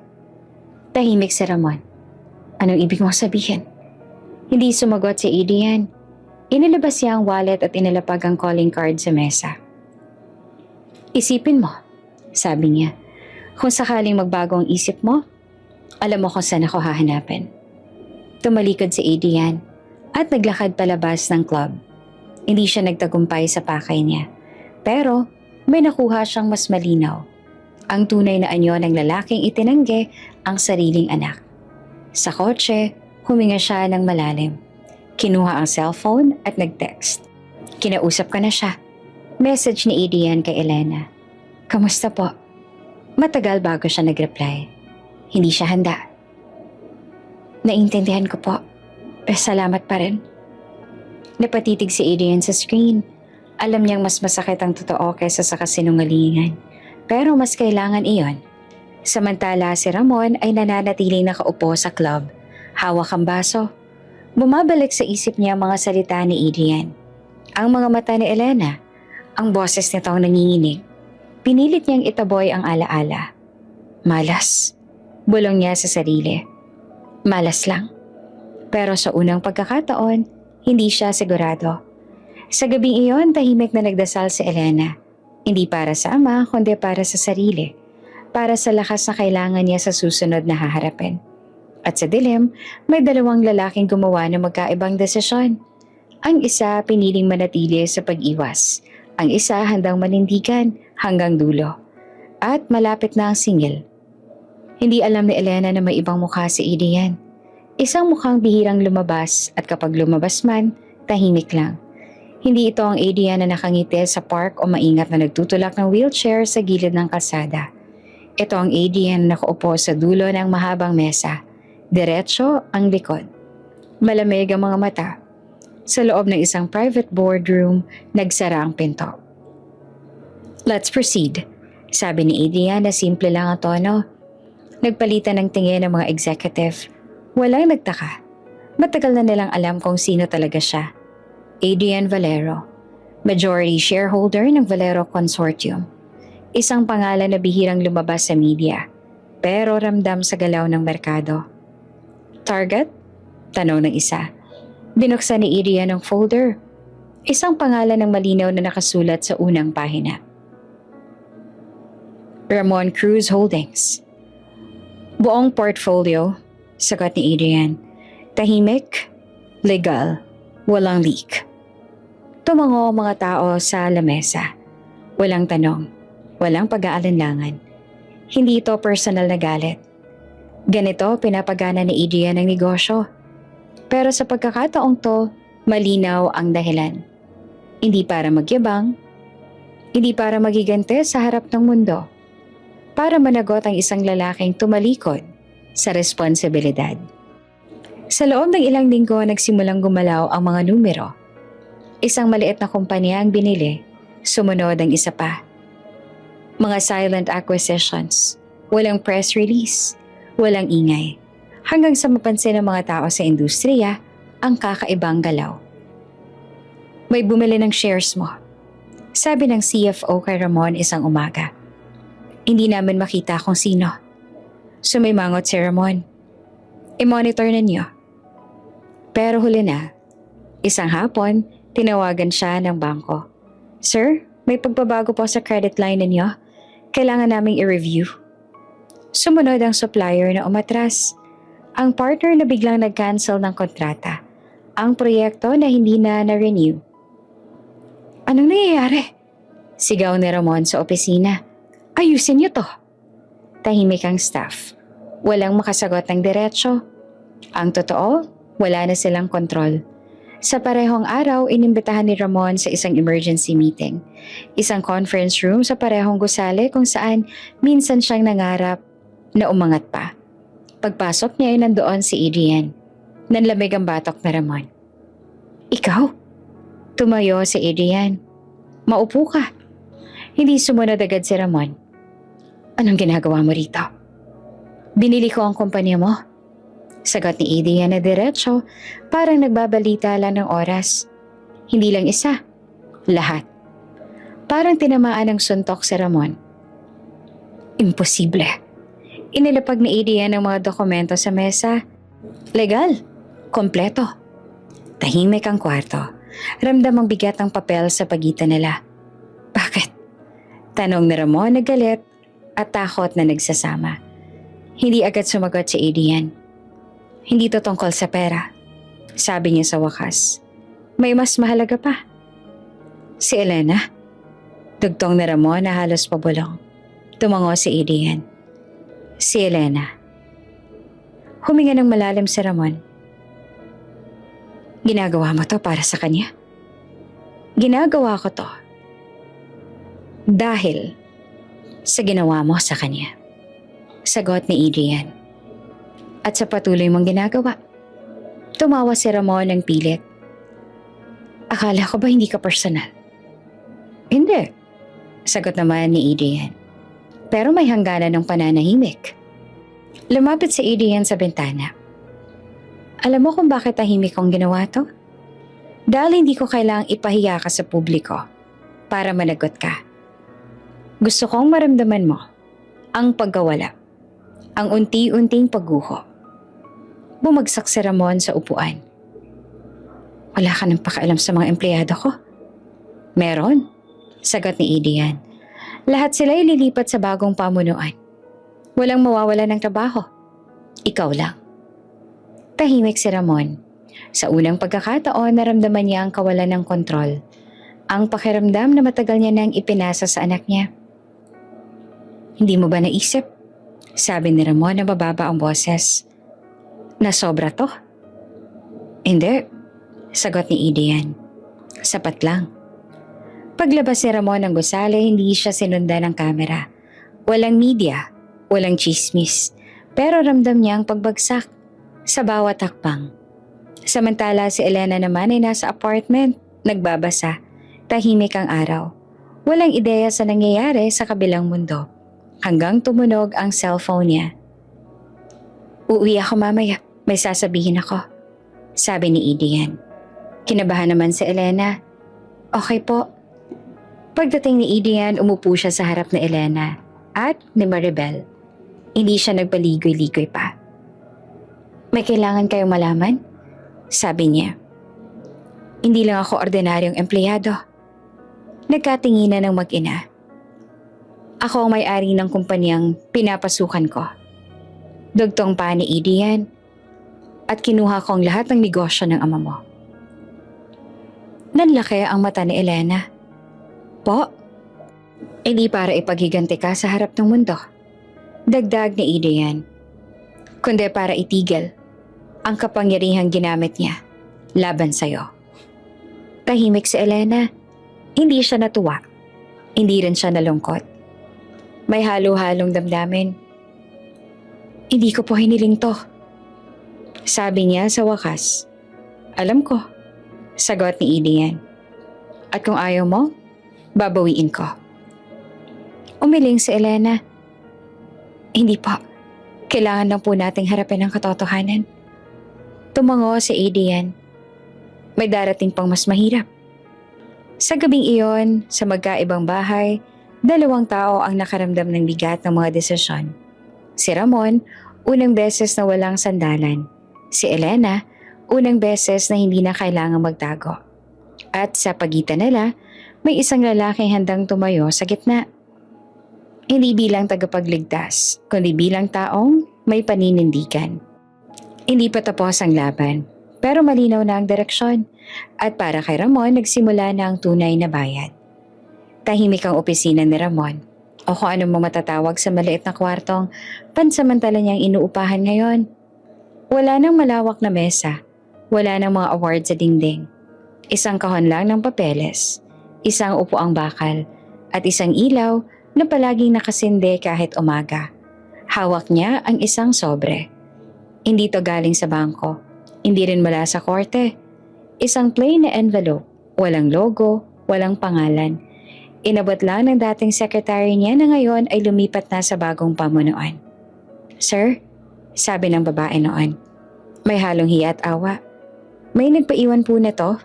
Tahimik si Ramon. Anong ibig mong sabihin? Hindi sumagot si Adrian. Inilabas niya ang wallet at inilapag ang calling card sa mesa. Isipin mo, sabi niya. Kung sakaling magbago ang isip mo, alam mo kung saan ako hahanapin. Tumalikod si Adrian at naglakad palabas ng club. Hindi siya nagtagumpay sa pakay niya. Pero may nakuha siyang mas malinaw. Ang tunay na anyo ng lalaking itinanggi ang sariling anak. Sa kotse, huminga siya ng malalim. Kinuha ang cellphone at nag-text. Kinausap ka na siya. Message ni Adrian kay Elena. Kamusta po? Matagal bago siya nag-reply. Hindi siya handa. Naintindihan ko po. Pero salamat pa rin. Napatitig si Adrian sa screen. Alam niyang mas masakit ang totoo kaysa sa kasinungalingan. Pero mas kailangan iyon. Samantala si Ramon ay nananatiling nakaupo sa club. Hawak ang baso. Bumabalik sa isip niya ang mga salita ni Adrian. Ang mga mata ni Elena. Ang boses nito ang nanginginig. Pinilit niyang itaboy ang alaala. Malas. Bulong niya sa sarili. Malas lang. Pero sa unang pagkakataon, hindi siya sigurado. Sa gabing iyon, tahimik na nagdasal si Elena. Hindi para sa ama, kundi para sa sarili. Para sa lakas na kailangan niya sa susunod na haharapin. At sa dilim, may 2 lalaking gumawa ng magkaibang desisyon. Ang isa piniling manatili sa pag-iwas. Ang isa handang manindigan hanggang dulo. At malapit na ang singil. Hindi alam ni Elena na may ibang mukha si Adrian. Isang mukhang bihirang lumabas at kapag lumabas man, tahimik lang. Hindi ito ang Adrian na nakangiti sa park o maingat na nagtutulak ng wheelchair sa gilid ng kalsada. Ito ang Adrian na nakaupo sa dulo ng mahabang mesa. Diretso ang likod. Malamig ang mga mata. Sa loob ng isang private boardroom, nagsara ang pinto. Let's proceed, sabi ni Adrian na simple lang ang tono. Nagpalitan ng tingin ng mga executive. Walang nagtaka. Matagal na nilang alam kung sino talaga siya. Adrian Valero, majority shareholder ng Valero Consortium. Isang pangalan na bihirang lumabas sa media, pero ramdam sa galaw ng merkado. Target? Tanong ng isa. Binuksan ni Adrian ang folder. Isang pangalan ng malinaw na nakasulat sa unang pahina. Ramon Cruz Holdings. Buong portfolio, sagot ni Adrian. Tahimik, legal, walang leak. Tumango ang mga tao sa lamesa. Walang tanong, walang pag-aalinlangan. Hindi ito personal na galit. Ganito pinapagana ni Adrian ang negosyo. Pero sa pagkakataong to, malinaw ang dahilan. Hindi para magyabang, hindi para magigante sa harap ng mundo. Para managot ang isang lalaking tumalikod sa responsibilidad. Sa loob ng ilang linggo nagsimulang gumalaw ang mga numero. Isang maliit na kumpanya ang binili, sumunod ang isa pa. Mga silent acquisitions, walang press release, walang ingay. Hanggang sa mapansin ng mga tao sa industriya ang kakaibang galaw. May bumili ng shares mo. Sabi ng CFO kay Ramon isang umaga. Hindi namin makita kung sino. Sumimangot si Ramon. I-monitor ninyo. Pero huli na, isang hapon, tinawagan siya ng bangko. Sir, may pagbabago po sa credit line ninyo. Kailangan naming i-review. Sumunod ang supplier na umatras. Ang partner na biglang nag-cancel ng kontrata. Ang proyekto na hindi na na-renew. Anong nangyayari? Sigaw ni Ramon sa opisina. Ayusin niyo to. Tahimik ang staff. Walang makasagot ng diretsyo. Ang totoo, wala na silang kontrol. Sa parehong araw, inimbitahan ni Ramon sa isang emergency meeting. Isang conference room sa parehong gusali kung saan minsan siyang nangarap na umangat pa. Pagpasok niya ay nandoon si Adrian. Nanlamig ang batok na Ramon. Ikaw? Tumayo si Adrian. Maupo ka. Hindi sumunod agad si Ramon. Anong ginagawa mo rito? Binili ko ang kumpanya mo. Sagot ni Adrian na diretso, parang nagbabalita lang ng oras. Hindi lang isa, lahat. Parang tinamaan ng suntok si Ramon. Imposible. Inilapag ni Adrian ang mga dokumento sa mesa. Legal, kompleto. Tahimik ang kwarto. Ramdam ang bigat ng papel sa pagitan nila. Bakit? Tanong ni Ramon na galit at takot na nagsasama. Hindi agad sumagot si Adrian. Hindi to tungkol sa pera. Sabi niya sa wakas. May mas mahalaga pa. Si Elena? Dugtong ni Ramon na halos pabulong. Tumango si Adrian. Si Elena. Huminga ng malalim si Ramon. Ginagawa mo to para sa kanya? Ginagawa ko to. Dahil sa ginawa mo sa kanya. Sagot ni Adrian. At sa patuloy mong ginagawa. Tumawa si Ramon ng pilit. Akala ko ba hindi ka personal? Hindi. Sagot naman ni Adrian. Pero may hangganan ng pananahimik. Lumapit si Adrian sa bintana. Alam mo kung bakit tahimik kong ginawa to? Dahil hindi ko kailangang ipahiya ka sa publiko para managot ka. Gusto kong maramdaman mo ang pagkawala, ang unti-unting pagguho. Bumagsak si Ramon sa upuan. Wala ka nang pakialam sa mga empleyado ko? Meron, sagot ni Adrian. Lahat sila ililipat sa bagong pamunuan. Walang mawawala ng trabaho. Ikaw lang. Tahimik si Ramon. Sa unang pagkakataon, naramdaman niya ang kawalan ng kontrol. Ang pakiramdam na matagal niya nang ipinasa sa anak niya. Hindi mo ba naisip? Sabi ni Ramon na mababa ang boses. Nasobra to? Hindi, sagot ni Adrian. Sapat lang. Paglabas ni Ramon ng gusali, hindi siya sinundan ng kamera. Walang media, walang chismis, pero ramdam niya ang pagbagsak sa bawat hakbang. Samantala si Elena naman ay nasa apartment, nagbabasa, tahimik ang araw. Walang ideya sa nangyayari sa kabilang mundo, hanggang tumunog ang cellphone niya. Uuwi ako mamaya. May sasabihin ako, sabi ni Adrian. Kinabahan naman si Elena. Okay po. Pagdating ni Adrian, umupo siya sa harap ni Elena at ni Maribel. Hindi siya nagpaligoy-ligoy pa. May kailangan kayong malaman? Sabi niya. Hindi lang ako ordinaryong empleyado. Nagkatinginan ng mag-ina. Ako ang may-ari ng kumpanyang pinapasukan ko. Dugtong pa ni Adrian. at kinuha ko ang lahat ng negosyo ng ama mo. Nanlaki ang mata ni Elena. Po? Hindi para ipaghiganti ka sa harap ng mundo. Dagdag ni Adrian. Kundi para itigil ang kapangyarihang ginamit niya laban sa'yo. Tahimik si Elena. Hindi siya natuwa. Hindi rin siya nalungkot. May halo-halong damdamin. Hindi ko po hiniling to. Sabi niya sa wakas. Alam ko. Sagot ni Adrian. At kung ayaw mo, babawiin ko. Umiling si Elena. Hindi po. Kailangan lang po nating harapin ang katotohanan. Tumango si Adrian. May darating pang mas mahirap. Sa gabing iyon, sa magkaibang bahay, 2 tao ang nakaramdam ng bigat ng mga desisyon. Si Ramon, unang beses na walang sandalan. Si Elena, unang beses na hindi na kailangang magtago. At sa pagitan nila, may isang lalaking handang tumayo sa gitna. Hindi bilang tagapagligtas, kundi bilang taong may paninindigan. Hindi pa tapos ang laban, pero malinaw na ang direksyon. At para kay Ramon, nagsimula na ang tunay na bayad. Tahimik ang opisina ni Ramon, o kung ano mo matatawag sa maliit na kwartong pansamantala niyang inuupahan ngayon. Wala nang malawak na mesa, wala nang mga awards sa dingding. Isang kahon lang ng papeles, isang upuang bakal, at isang ilaw na palaging nakasinde kahit umaga. Hawak niya ang isang sobre. Hindi to galing sa bangko, hindi rin mula sa korte. Isang plain na envelope, walang logo, walang pangalan. Inabot lang ng dating secretary niya na ngayon ay lumipat na sa bagong pamunuan. Sir, sabi ng babae noon. May halong hiya at awa. May nagpaiwan po na to.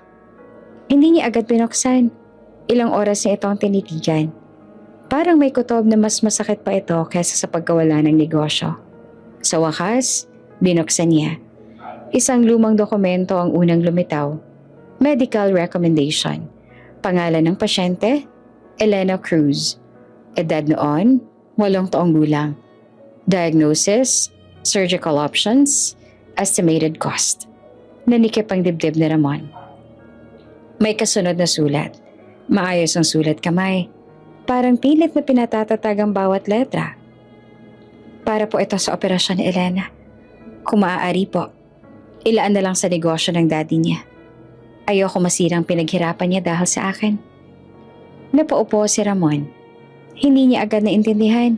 Hindi niya agad binuksan. Ilang oras niya itong tinitigan. Parang may kutob na mas masakit pa ito kaysa sa pagkawala ng negosyo. Sa wakas, binuksan niya. Isang lumang dokumento ang unang lumitaw. Medical recommendation. Pangalan ng pasyente, Elena Cruz. Edad noon, 8 taong gulang. Diagnosis, surgical options, estimated cost. Nanikip ang dibdib ni Ramon. May kasunod na sulat. Maayos ang sulat kamay. Parang pilit na pinatatatag ang bawat letra. Para po ito sa operasyon ni Elena. Kung maaari po, ilaan na lang sa negosyo ng daddy niya. Ayoko masirang pinaghirapan niya dahil sa akin. Napaupo si Ramon. Hindi niya agad naintindihan.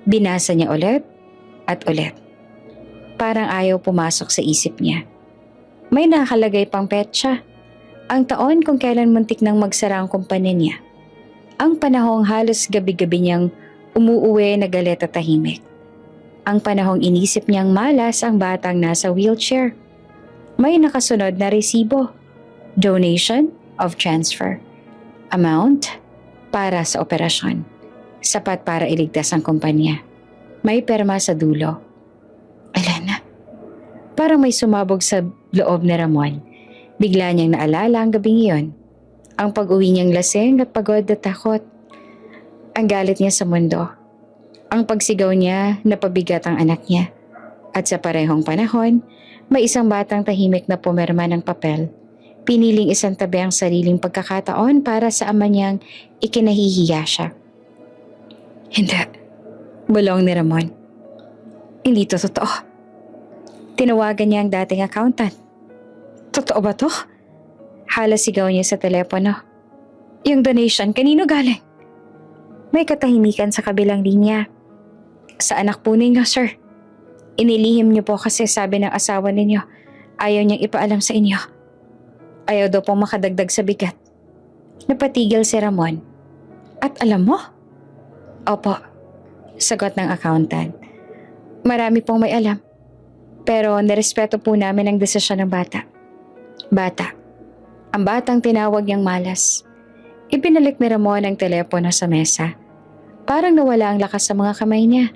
Binasa niya ulit at ulit. Parang ayaw pumasok sa isip niya. May nakalagay pang petsa. Ang taon kung kailan muntik nang magsara ang kumpanya niya. Ang panahong halos gabi-gabi niyang umuuwi na galit at tahimik. Ang panahong inisip niyang malas ang batang nasa wheelchair. May nakasunod na resibo. Donation of transfer. Amount para sa operasyon. Sapat para iligtas ang kumpanya. May perma sa dulo. Elena. Parang may sumabog sa loob ni Ramon. Bigla niyang naalala ang gabing iyon. Ang pag-uwi niyang lasing at pagod at takot. Ang galit niya sa mundo. Ang pagsigaw niya na pabigat ang anak niya. At sa parehong panahon, may isang batang tahimik na pumirma ng papel. Piniling isang tabi ang sariling pagkakataon para sa ama niyang ikinahihiya siya. Hindi. Bulong ni Ramon. Hindi to totoo. Tinawagan niya ang dating accountant. Totoo ba to? Halos sigaw niya sa telepono. Yung donation, kanino galing? May katahimikan sa kabilang linya. Sa anak po ninyo, sir. Inilihim niyo po kasi sabi ng asawa ninyo, ayaw niyang ipaalam sa inyo. Ayaw daw pong makadagdag sa bigat. Napatigil si Ramon. At alam mo? Opo, sagot ng accountant. Marami pong may alam. Pero nirespeto po namin ang desisyon ng bata. Bata. Ang batang tinawag niyang malas. Ibinalik ni Ramon ang telepono sa mesa. Parang nawala ang lakas sa mga kamay niya.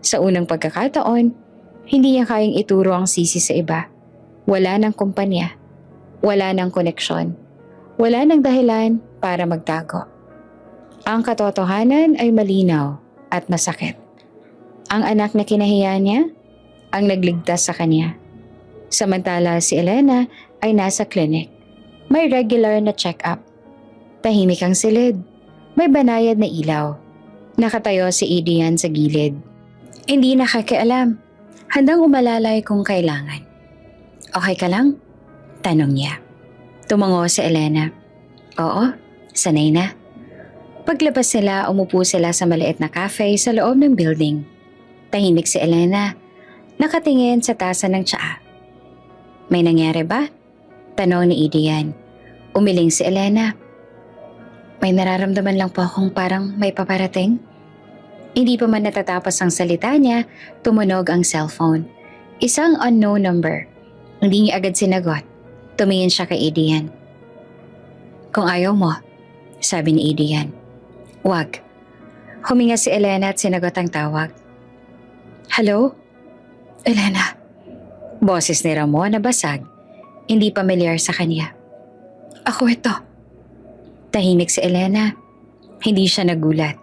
Sa unang pagkakataon, hindi niya kayang ituro ang sisi sa iba. Wala ng kumpanya. Wala ng koneksyon. Wala ng dahilan para magtago. Ang katotohanan ay malinaw at masakit. Ang anak na kinahiya niya, ang nagligtas sa kanya. Samantala si Elena ay nasa clinic. May regular na check-up. Tahimik ang silid. May banayad na ilaw. Nakatayo si Adrian sa gilid. Hindi nakakialam. Handang umalalay kung kailangan. Okay ka lang? Tanong niya. Tumango si Elena. Oo, sanay na. Paglabas nila, umupo sila sa maliit na cafe sa loob ng building. Tahimik si Elena. Nakatingin sa tasa ng tsaa. May nangyari ba? Tanong ni Adrian. Umiling si Elena. May nararamdaman lang po akong parang may paparating. Hindi pa man natatapos ang salita niya, tumunog ang cellphone. Isang unknown number. Hindi niya agad sinagot. Tumingin siya kay Adrian. Kung ayaw mo, sabi ni Adrian. Wag. Huminga si Elena at sinagot ang tawag. Hello? Elena. Boses ni Ramon na basag. Hindi pamilyar sa kanya. Ako ito. Tahimik si Elena. Hindi siya nagulat.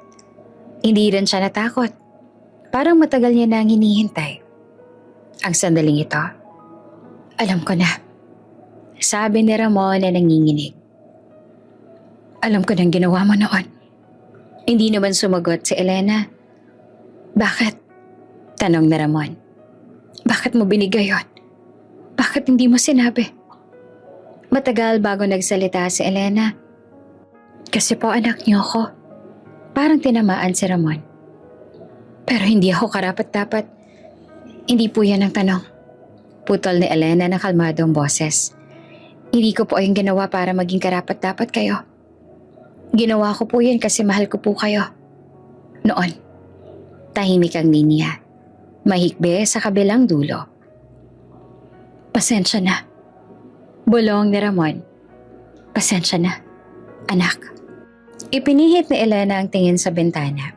Hindi rin siya natakot. Parang matagal niya nang hinihintay. Ang sandaling ito. Alam ko na. Sabi ni Ramon na nanginginig. Alam ko nang ginawa mo noon. Hindi naman sumagot si Elena. Bakit? Tanong ni Ramon. Bakit mo binigay yon? Bakit hindi mo sinabi? Matagal bago nagsalita si Elena. Kasi po anak niyo ko. Parang tinamaan si Ramon. Pero hindi ako karapat-dapat. Hindi po yan ang tanong. Putol ni Elena ng kalmadong boses. Hindi ko po yung ginawa para maging karapat-dapat kayo. Ginawa ko po yan kasi mahal ko po kayo. Noon. Tahimik ang linya. Mahikbe sa kabilang dulo. Pasensya na. Bulong ni Ramon. Pasensya na, anak. Ipinihit ni Elena ang tingin sa bintana.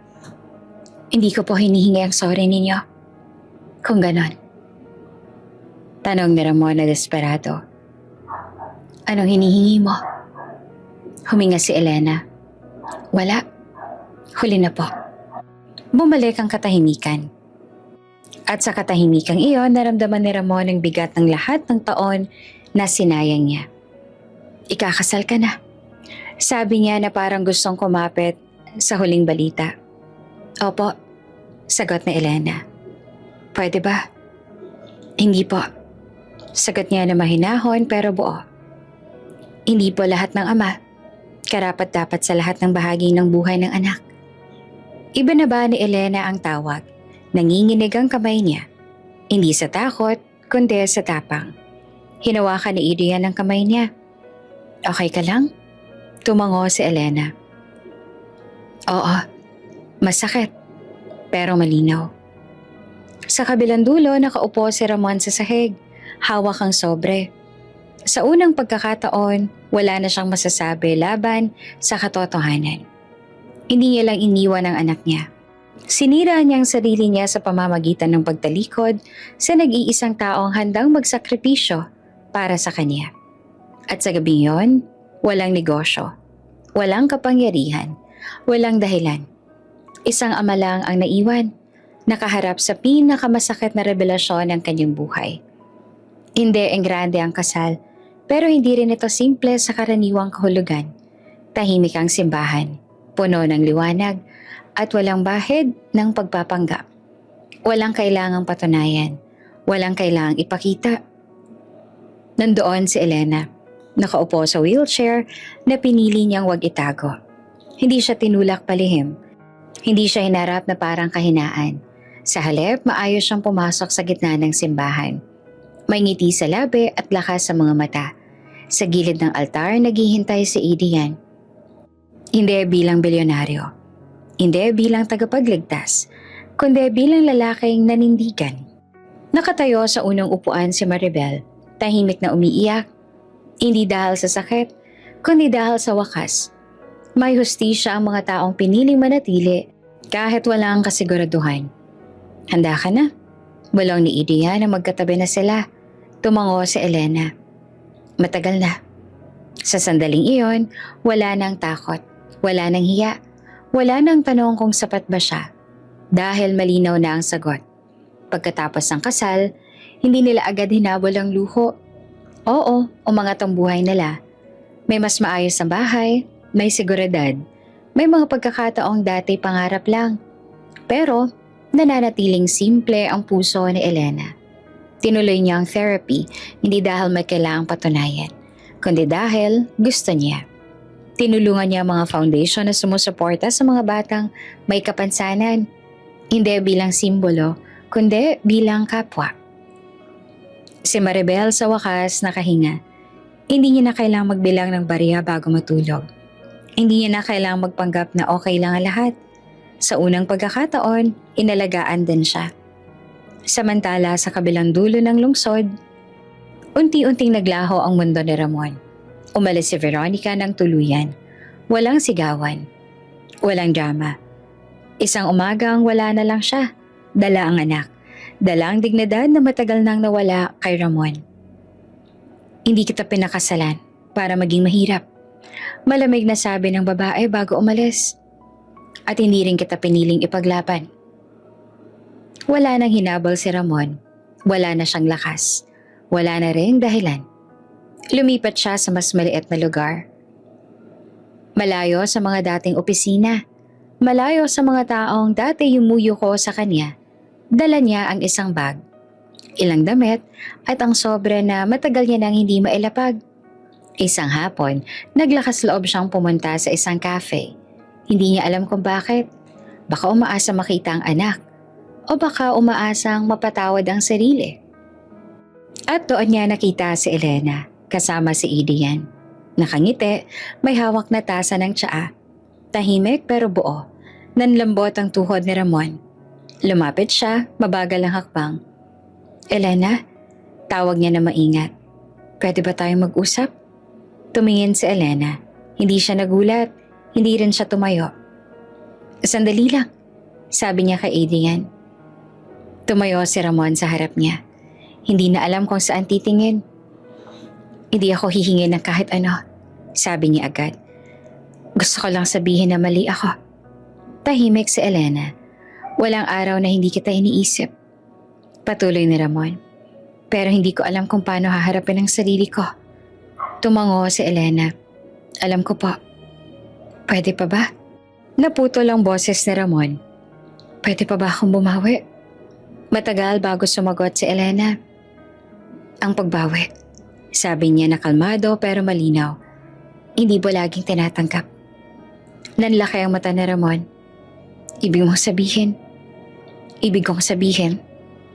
Hindi ko po hinihingi ang sorry ninyo. Kung ganon. Tanong ni Ramon na desperado. Anong hinihingi mo? Huminga si Elena. Wala. Huli na po. Bumalik ang katahimikan. At sa katahimikang iyon, naramdaman ni Ramon ang bigat ng lahat ng taon na sinayang niya. Ikakasal ka na. Sabi niya na parang gustong kumapit sa huling balita. Opo, sagot ni Elena. Pwede ba? Hindi po. Sagot niya na mahinahon pero buo. Hindi po lahat ng ama karapat-dapat sa lahat ng bahagi ng buhay ng anak. Ibinaba ni Elena ang tawag. Nanginginig ang kamay niya. Hindi sa takot, kundi sa tapang. Hinawakan ni Adrian ang kamay niya. Okay ka lang? Tumango si Elena. Oo, masakit, pero malinaw. Sa kabilang dulo, nakaupo si Ramon sa sahig. Hawak ang sobre. Sa unang pagkakataon, wala na siyang masasabi laban sa katotohanan. Hindi niya lang iniwan ang anak niya. Sinira niya ang sarili niya sa pamamagitan ng pagtalikod sa nag-iisang taong handang magsakripisyo para sa kanya. At sa gabing yon, walang negosyo, walang kapangyarihan, walang dahilan. Isang ama lang ang naiwan, nakaharap sa pinakamasakit na revelasyon ng kanyang buhay. Hindi engrande ang kasal, pero hindi rin ito simple sa karaniwang kahulugan. Tahimik ang simbahan, puno ng liwanag, at walang bahid ng pagpapanggap. Walang kailangang patunayan, walang kailangang ipakita. Nandoon si Elena, nakaupo sa wheelchair na pinili niyang wag itago. Hindi siya tinulak palihim. Hindi siya hinarap na parang kahinaan. Sa halip, maayos siyang pumasok sa gitna ng simbahan. May ngiti sa labi at lakas sa mga mata. Sa gilid ng altar, naghihintay si Adrian. Hindi bilang bilyonaryo. Hindi bilang tagapagligtas. Kundi bilang lalaking nanindigan. Nakatayo sa unang upuan si Maribel. Tahimik na umiiyak. Hindi dahil sa sakit, kundi dahil sa wakas. May hustisya ang mga taong piniling manatili kahit walang kasiguraduhan. Handa ka na? Bulong ni Adrian na magkatabi na sila. Tumango si Elena. Matagal na. Sa sandaling iyon, wala nang takot, wala nang hiya, wala nang tanong kung sapat ba siya. Dahil malinaw na ang sagot. Pagkatapos ng kasal, Hindi nila agad hinabol ang luho. Oo, umangat ang buhay nila. May mas maayos na bahay, may seguridad, may mga pagkakataong dati pangarap lang. Pero nananatiling simple ang puso ni Elena. Tinuloy niya ang therapy, hindi dahil may kailangang patunayan, kundi dahil gusto niya. Tinulungan niya ang mga foundation na sumusuporta sa mga batang may kapansanan, hindi bilang simbolo, kundi bilang kapwa. Si Maribel sa wakas nakahinga. Hindi niya na kailangang magbilang ng barya bago matulog. Hindi niya na kailangang magpanggap na okay lang ang lahat. Sa unang pagkakataon, inalagaan din siya. Samantala sa kabilang dulo ng lungsod, unti-unting naglaho ang mundo ni Ramon. Umalis si Veronica ng tuluyan. Walang sigawan. Walang drama. Isang umagang wala na lang siya. Dala ang anak. Dala ang dignidad na matagal nang nawala kay Ramon. Hindi kita pinakasalan para maging mahirap. Malamig na sabi ng babae bago umalis. At hindi rin kita piniling ipaglaban. Wala nang hinabol si Ramon. Wala na siyang lakas. Wala na ring dahilan. Lumipat siya sa mas maliit na lugar. Malayo sa mga dating opisina. Malayo sa mga taong dati yumuyo ko sa kanya. Dala niya ang isang bag, ilang damit at ang sobre na matagal niya nang hindi mailapag. Isang hapon, naglakas loob siyang pumunta sa isang cafe. Hindi niya alam kung bakit. Baka umaasa makita ang anak o baka umaasang mapatawad ang sarili. At doon niya nakita si Elena kasama si Idian. Nakangiti, may hawak na tasa ng tsaa. Tahimik pero buo. Nanlambot ang tuhod ni Ramon. Lumapit siya, mabagal ang hakbang. Elena, tawag niya na maingat. Pwede ba tayong mag-usap? Tumingin si Elena. Hindi siya nagulat, hindi rin siya tumayo. Sandali lang, sabi niya kay Adrian. Tumayo si Ramon sa harap niya. Hindi na alam kung saan titingin. Hindi ako hihingi ng kahit ano, sabi niya agad. Gusto ko lang sabihin na mali ako. Tahimik si Elena. Walang araw na hindi kita iniisip. Patuloy ni Ramon. Pero hindi ko alam kung paano haharapin ang sarili ko. Tumango si Elena. Alam ko po. Pwede pa ba? Naputol ang boses ni Ramon. Pwede pa ba akong bumawi? Matagal bago sumagot si Elena. Ang pagbawi. Sabi niya na kalmado pero malinaw. Hindi mo laging tinatanggap. Nanlaki ang mata ni Ramon. Ibig kong sabihin,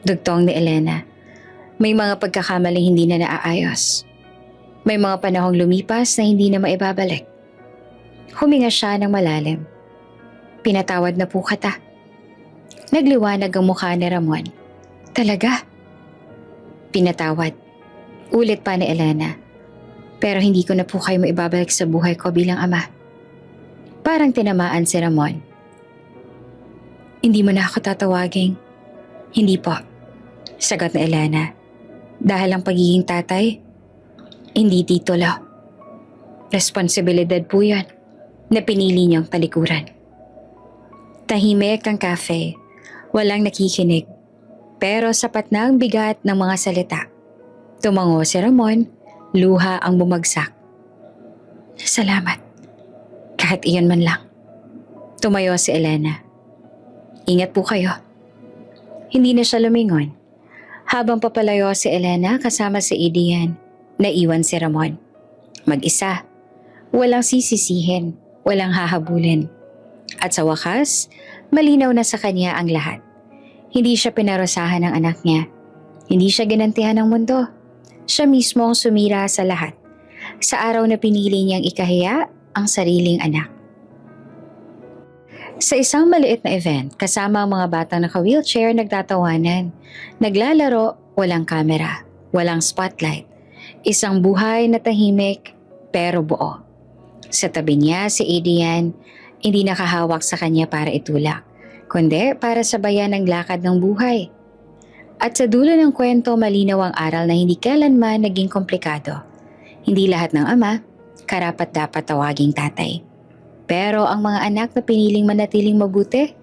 dugtong ni Elena. May mga pagkakamaling hindi na naaayos. May mga panahong lumipas na hindi na maibabalik. Huminga siya ng malalim. Pinatawad na po kita. Nagliwanag ang mukha ni Ramon. Talaga? Pinatawad. Ulit pa ni Elena. Pero hindi ko na po kayo maibabalik sa buhay ko bilang ama. Parang tinamaan si Ramon. Hindi mo na ako tatawagin. Hindi po. Sagot ni Elena. Dahil ang pagiging tatay, hindi titulo. Responsibilidad po yan na pinili niyang talikuran. Tahimik ang cafe. Walang nakikinig. Pero sapat na ang bigat ng mga salita. Tumango si Ramon, luha ang bumagsak. Salamat. Kahit iyon man lang. Tumayo si Elena. Ingat po kayo. Hindi na siya lumingon. Habang papalayo si Elena kasama si Idian, naiwan si Ramon. Mag-isa. Walang sisisihin, walang hahabulin. At sa wakas, malinaw na sa kanya ang lahat. Hindi siya pinarusahan ng anak niya. Hindi siya ginantihan ng mundo. Siya mismo ang sumira sa lahat. Sa araw na pinili niyang ikahiya ang sariling anak. Sa isang maliit na event, kasama ang mga batang naka-wheelchair nagtatawanan. Naglalaro, walang kamera, walang spotlight. Isang buhay na tahimik pero buo. Sa tabi niya si Adrian, hindi nakahawak sa kanya para itulak, kundi para sabayan ang lakad ng buhay. At sa dulo ng kwento, malinaw ang aral na hindi kailanman naging komplikado. Hindi lahat ng ama, karapat-dapat tawaging tatay. Pero ang mga anak na piniling manatiling mabuti,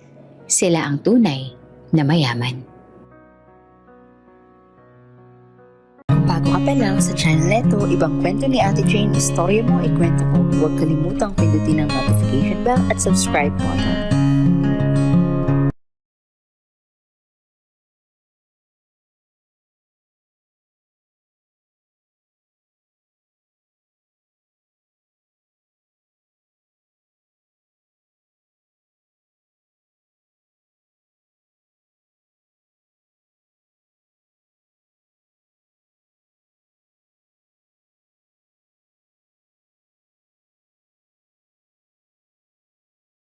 sila ang tunay na mayaman. Bago ka pa lang sa channel neto, ibang kwento ni Ate Jane, istorya mo, ikwento ko. Huwag kalimutang pindutin ang notification bell at subscribe button.